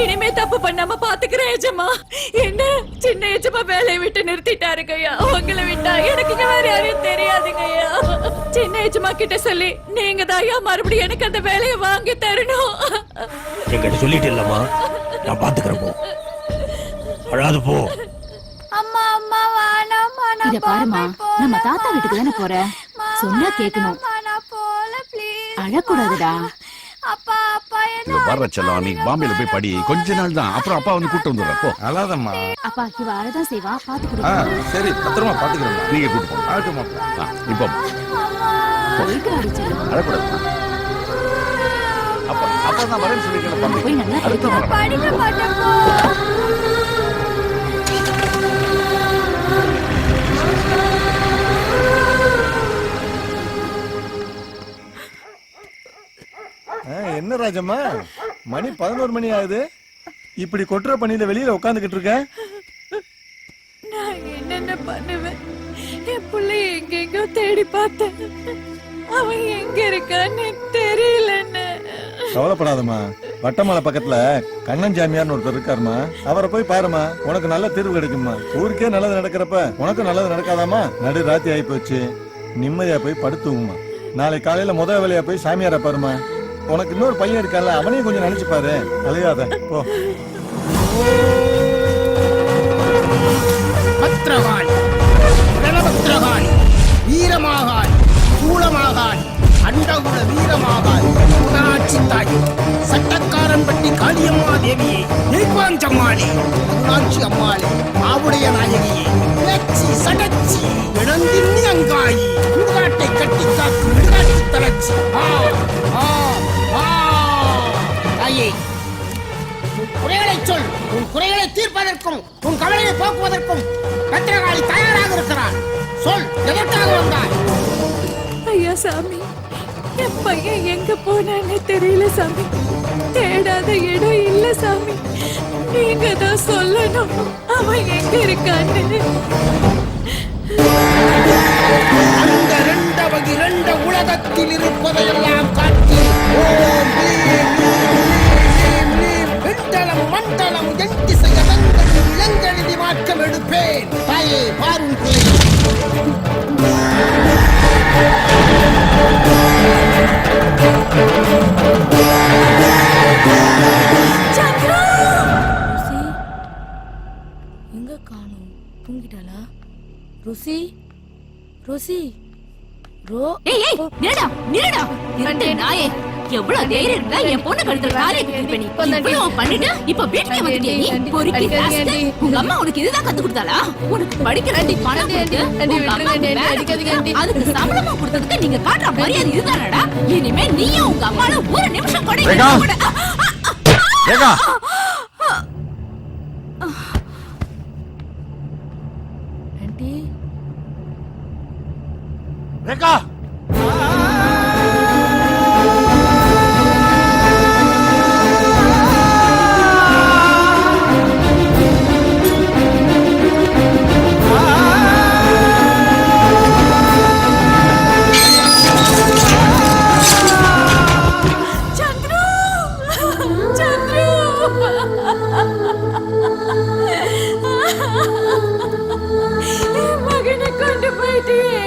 இனிமே தப்பு பண்ணாம பாத்துக்கிறேன் எஜமா. என்ன சின்ன எஜமா வேலையை விட்டு நிறுத்திட்டாருங்கய்யா. உங்களை விட்டா எனக்கு வேற யாரையும் தெரியாதுங்கய்யா. சின்ன எஜமா கிட்ட சொல்லி நீங்க தான் மறுபடியும் எனக்கு அந்த வேலையை வாங்கி தரணும்.
என்கிட்ட சொல்லிட்டு இல்லம்மா, நான் பாத்துக்கிறேன். போ, அழாது போ.
அம்மா அம்மா வேணாம்மா.
இத பாருமா, நம்ம தாத்தா வீட்டுக்கு தானே போற. சொன்னா கேட்கணும்.
நான் போல ப்ளீஸ்.
அழக்கூடாதுடா.
அப்பா அப்பா என்ன
வர்ற செல்லம் நீ பாம்பேல போய் படி கொஞ்ச நாள் தான், அப்புறம் அப்பா வந்து கூட்டு வந்துடுற போ.
அழாதம்மா.
அப்பா இவ அழதான் செய்வா பாத்துக்கிட்டு
சரி பத்திரமா பாத்துக்கிறேன்.
நீங்க கூட்டு போங்க.
ஆகட்டுமா.
இப்போ அழக்கூடாது. அப்பா நான் வரேன்னு சொல்லிக்கிறேன். அடுத்த வாரம்.
படிக்க மாட்டேப்பா.
என்ன ராஜம்மா, மணி 11 மணி ஆகுது, இப்படி கொட்டுற பணியில வெளியில உட்காந்துக்கிட்டு இருக்க?
நான் என்னென்ன பண்ணுவேன்? என் பிள்ளைய எங்கெங்கோ தேடி பார்த்தேன், அவன் எங்க இருக்கான்னு தெரியலன்னு.
கவலைப்படாதம்மா, வட்டமலை பக்கத்துல கண்ணன் ஜாமியார்னு ஒருத்தர் இருக்காருமா, அவரை போய் பாருமா, உனக்கு நல்ல தீர்வு கிடைக்குமா. ஊருக்கே நல்லது நடக்கிறப்ப உனக்கும் நல்லது நடக்காதாமா? நடு ராத்தி ஆகி போச்சு, நிம்மதியா போய் படுத்துவோமா. நாளை காலையில முதல் வேலையா போய் சாமியார பாருமா. உனக்கு இன்னொரு பையன் இருக்கான்ல, அவனையும் கொஞ்சம் நினைச்சு பாரு. அலையாத போ.
பத்ரகாளி, ரணபத்ரகாளி, வீரமாகாளி, சூளமாகாளி, அண்டகுல வீரமாகாளி, முதலாட்சி தாய், சட்டக்காரன்பட்டி காளியம்மா தேவியே, நீர்வாஞ்சம்மாளே, முதலாட்சி அம்மாளே, ஆவுடைய நாயகியே, பேச்சி சடச்சி, இளந்தின்னி அங்காயி, முதுகாட்டை கட்டி காக்கும் முதுகாட்டி தளர்ச்சி. தாயே, உன் குறைகளை சொல். உன் குறைகளை தீர்ப்பதற்கும் உன் கவலையை போக்குவதற்கும் பத்திரகாளி தயாராக இருக்கிறார். சொல், எதற்காக வந்தாய்?
ஐயா சாமி, என் பையன் எங்க போனான்னு தெரியல சாமி. தேடாத இடம் இல்ல சாமி. நீங்க தான் சொல்லணும் அவன் எங்க இருக்கான்னு.
அந்த இரண்டவகி இரண்ட உலகத்தில் இருப்பதையெல்லாம் காட்டி ஓம் ஹ்ரீம் ஹ்ரீம் ஹ்ரீம் விண்டலம் மண்டலம் எண்டிசை அலங்கரில் இளங்கெழுதி மாற்றம் எடுப்பேன். தாயே, பாரும் பிள்ளை.
எங்க காணோம்? தூங்கிட்டாளா? ருசி ருசி ரோ
ஏய் ஏய் நில்லுடா நில்லுடா. இரண்டே நாயே, எவ்வளவு தைரியம் இருந்தா என் பொண்ணு கழுத்துல தாலியை கட்டிருப்ப நீ. இவ்வளவு பண்ணிட்டு இப்ப வீட்டுக்கே வந்துட்டியா நீ? பொறுக்கி ராஸ்கல். உங்க அம்மா உனக்கு இதுதான் கத்து கொடுத்தாளா? உனக்கு படிக்கிறேன்டி பணம் கொடுத்து உங்க அம்மாவுக்கு வேலை கொடுத்து அதுக்கு சம்பளமா கொடுத்ததுக்கு நீங்க காட்டுற மரியாதை இதுதானடா? இனிமே நீயும் உங்க அம்மாவும் ஒரு நிமிஷம் கூட
ஆண்டி
ரேகா,
மகனை கொண்டு போயிட்டியே.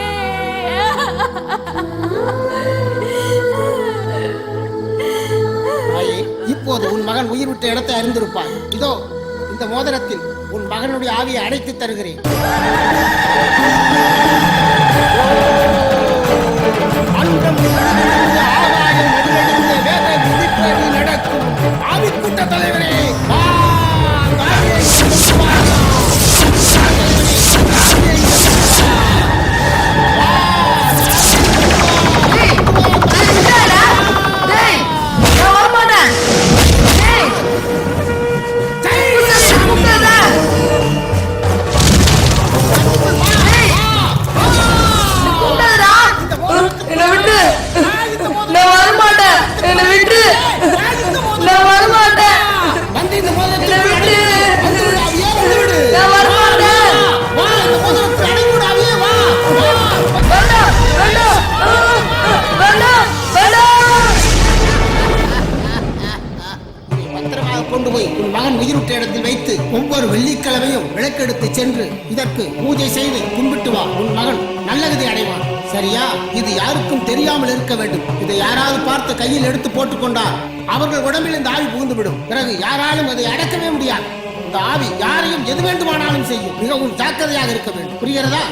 தாயே, இப்போது உன் மகன் உயிர் விட்ட இடத்தை அறிந்திருப்பாய். இதோ இந்த மோதிரத்தில் உன் மகனுடைய ஆவியை அடைத்து தருகிறேன். அண்டம் நடுநடுங்க, ஆகாயம் நடுநடுங்க, வேத விதிப்படி நடக்கும் ஆவிக்கூட்ட தலைவரே, வா, தாயே, வா. கொண்டு போய் உன் மகன் உயிரிட்ட இடத்தில் வைத்து ஒவ்வொரு வெள்ளிக்கிழமையும் விளக்கெடுத்து சென்று இதற்கு பூஜை செய்து கும்பிட்டு வா. உன் மகன் நல்லகதி அடைவான். சரியா? இது யாருக்கும் தெரியாமல் இருக்க வேண்டும். இதை யாராவது பார்த்து கையில் எடுத்து போட்டுக்கொண்டால் அவர்கள் உடம்பில் இந்த ஆவி புகுந்துவிடும். பிறகு யாராலும் அதை அடக்கவே முடியாது. இந்த ஆவி யாரையும் எது வேண்டுமானாலும் செய்யும். மிகவும் ஜாக்கிரதையாக இருக்க வேண்டும். புரிகிறதா?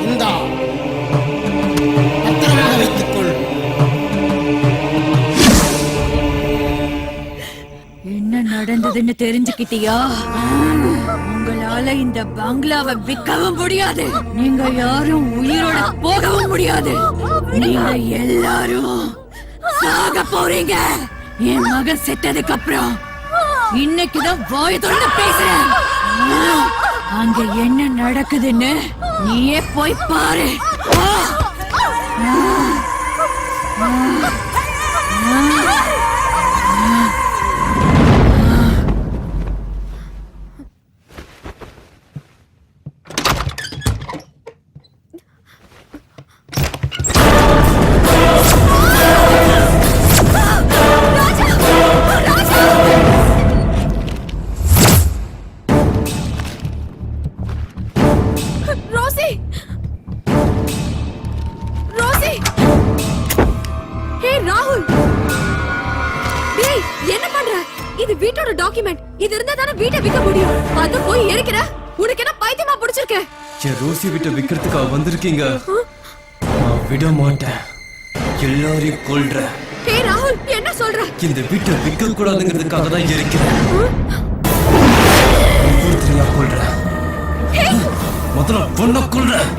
இந்த பத்திரமாக வைத்துக் கொள்.
நடந்ததுன்னு தெரிஞ்சுக்கிட்டியா? உங்களால இந்த பங்களாவை விற்கவும் முடியாது, நீங்க யாரும் உயிரோட போகவும் முடியாது. நீங்க எல்லாரும் சாக போறீங்க. என் மகன் செத்ததுக்கு அப்புறம் இன்னைக்குதான் வாய் திறந்து பேசுறேன். அங்க என்ன நடக்குதுன்னு நீயே போய் பாரு.
ரோசி ரோசி ஹே ராகுல், டேய் என்ன பண்ற? இது வீட்டோட டாக்குமெண்ட். இது இருந்தா தானே வீட்டை விற்க முடியும். அது போய் எரிக்கிற? உனக்கு என்ன பைத்தியமா பிடிச்சிருக்கு?
என் ரோசி வீட்டை விக்கிறதுக்கு வந்திருக்கீங்க. நான் விட மாட்டேன், எல்லாரையும் கொல்றேன்.
ஹே ராகுல், என்ன சொல்ற?
இந்த வீட்டை விற்க கூடாதுங்கிறதுக்காக தான் இருக்கிறேன். ஒவ்வொருத்தரையா கொல்றேன். முதல்ல பொண்ணை கொல்றேன்.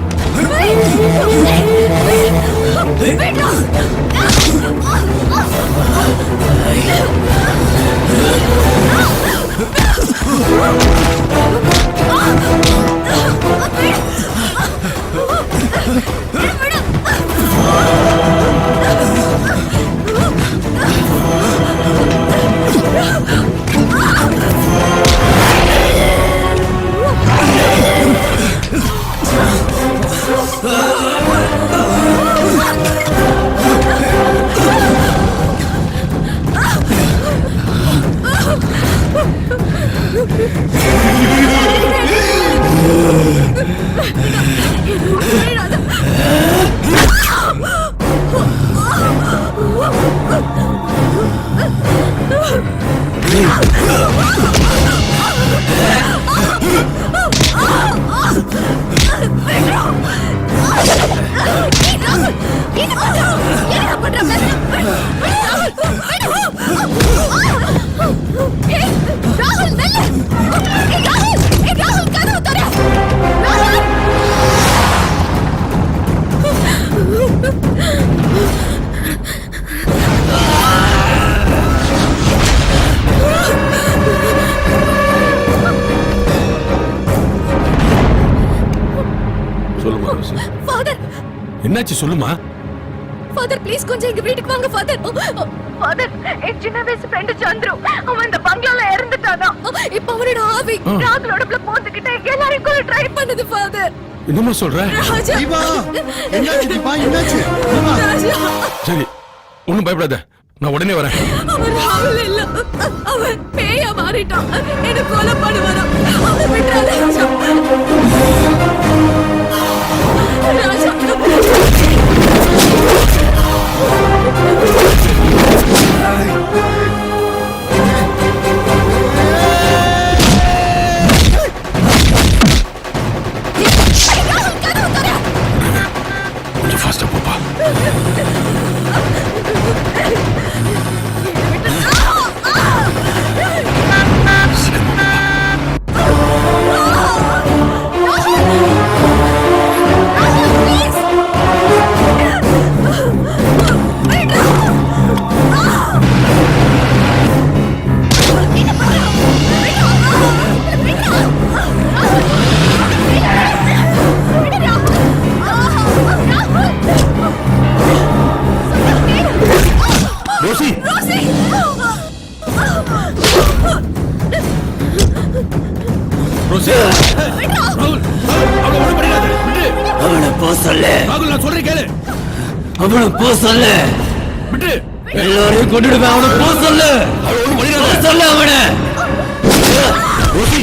சொல்லுமா ரோசி,
ஃபாதர்,
என்னாச்சு சொல்லுமா.
ஃபாதர் ப்ளீஸ் கொஞ்சம் எங்க வீட்டுக்கு வாங்க ஃபாதர்.
ஃபாதர், என் சின்ன வயசு ஃப்ரெண்ட் சந்துரு, அவன் இந்த பங்களால இறந்துட்டானா.
இப்ப அவனோட ஆவி
ராகுலோட பிள போந்துக்கிட்டு எல்லாரையும் கூட ட்ரை பண்ணுது ஃபாதர்.
என்னமா சொல்ற?
ராஜா,
என்னாச்சு தீபா, என்னாச்சு?
ராஜா,
சரி, ஒண்ணும் பயப்படாத, நான் உடனே வரேன்.
அவன் ராகுல் இல்ல, அவன் பேயா மாறிட்டான். என்ன கொலை பண்ணுவாரா? அவன் விட்டுறாத ராஜா. ராஜா,
கொஞ்சம் ஃபாஸ்டா போப்பா. ரோசி, ரோசி, ராகுல், அவளை ஒண்ணும் பண்ணிடாத, விட்டு.
அவனை போ சொல்லு.
ராகுல், நான் சொல்றேன் கேளு.
அவனை போ சொல்லு.
விட்டு.
எல்லாரையும் கொண்டுடுவேன். அவனை போ சொல்லு.
அவளை ஒண்ணும் பண்ணிடாத.
போ சொல்லு அவனை.
ரோசி.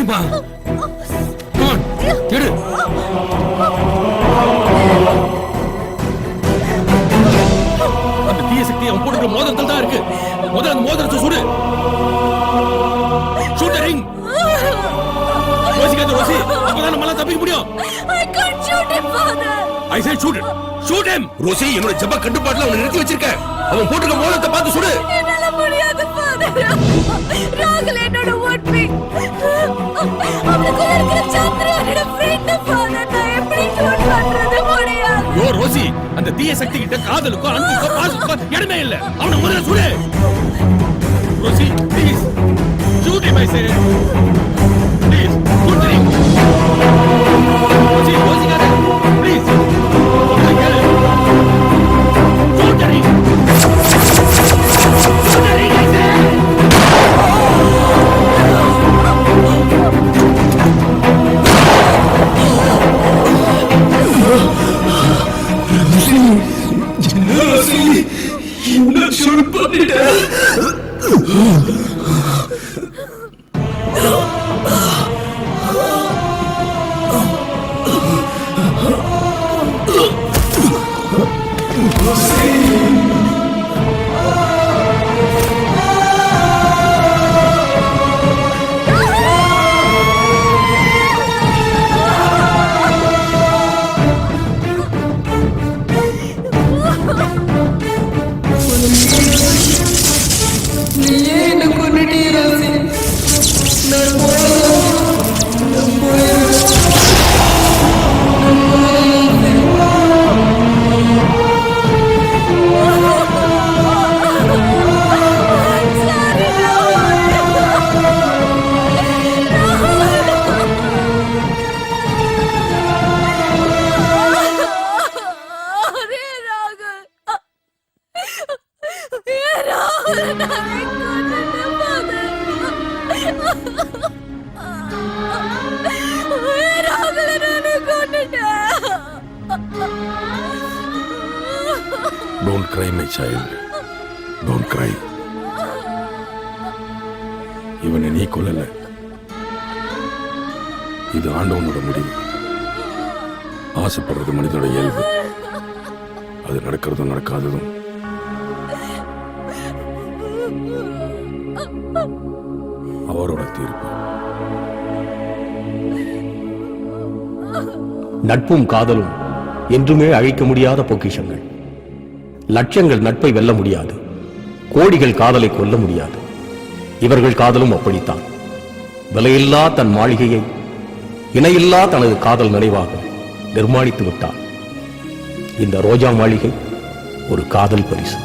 எடுப்பா எடு. அந்த தீய சக்தி அவன் போட்டுக்கிற மோதிரத்தில் தான் இருக்கு. முதல்ல அந்த மோதிரத்தை சுடு. ஷூட்டரிங் ரோசிக்காத ரோசி, அப்பதான் நம்மளால தப்பிக்க முடியும்.
I can't shoot him, father.
I said shoot him. Shoot him. Rosie, என்னோட ஜப கட்டுப்பாட்டுல அவனை நிறுத்தி வச்சிருக்க. அவன் போட்டுக்கிற மோதிரத்தை பார்த்து சுடு.
என்னால முடியாது father. ராகுல் என்னோட உண்மை. அவனுக்குள்ள இருக்கிற சந்திரனோட ஃப்ரெண்ட் father. நான் எப்படி ஷூட் பண்றது முடியாது.
யோ ரோசி, அந்த தீய சக்தி கிட்ட காதலுக்கோ அன்புக்கோ பாசத்துக்கோ இடமே இல்ல. அவனை முதல்ல சுடு. Rosie please shoot him, I said. Please shoot him. Rosie, ரோசிக்காத please. shoot him. shoot him, I said. Don't cry, my child. Don't cry. இவனை நீ கொல்லல. இது ஆண்டவனோட முடிவு. ஆசைப்படுறது மனிதனோட இயல்பு. அது நடக்கிறதும் நடக்காததும் அவரோட தீர்ப்பு.
நட்பும் காதலும் என்றுமே அழிக்க முடியாத பொக்கிஷங்கள். லட்சங்கள் நட்பை வெல்ல முடியாது, கோடிகள் காதலை கொல்ல முடியாது. இவர்கள் காதலும் அப்படித்தான். விலையில்லா தன் மாளிகையை இணையில்லா தனது காதல் நினைவாக நிர்மாணித்து விட்டார். இந்த ரோஜா மாளிகை ஒரு காதல் பரிசு.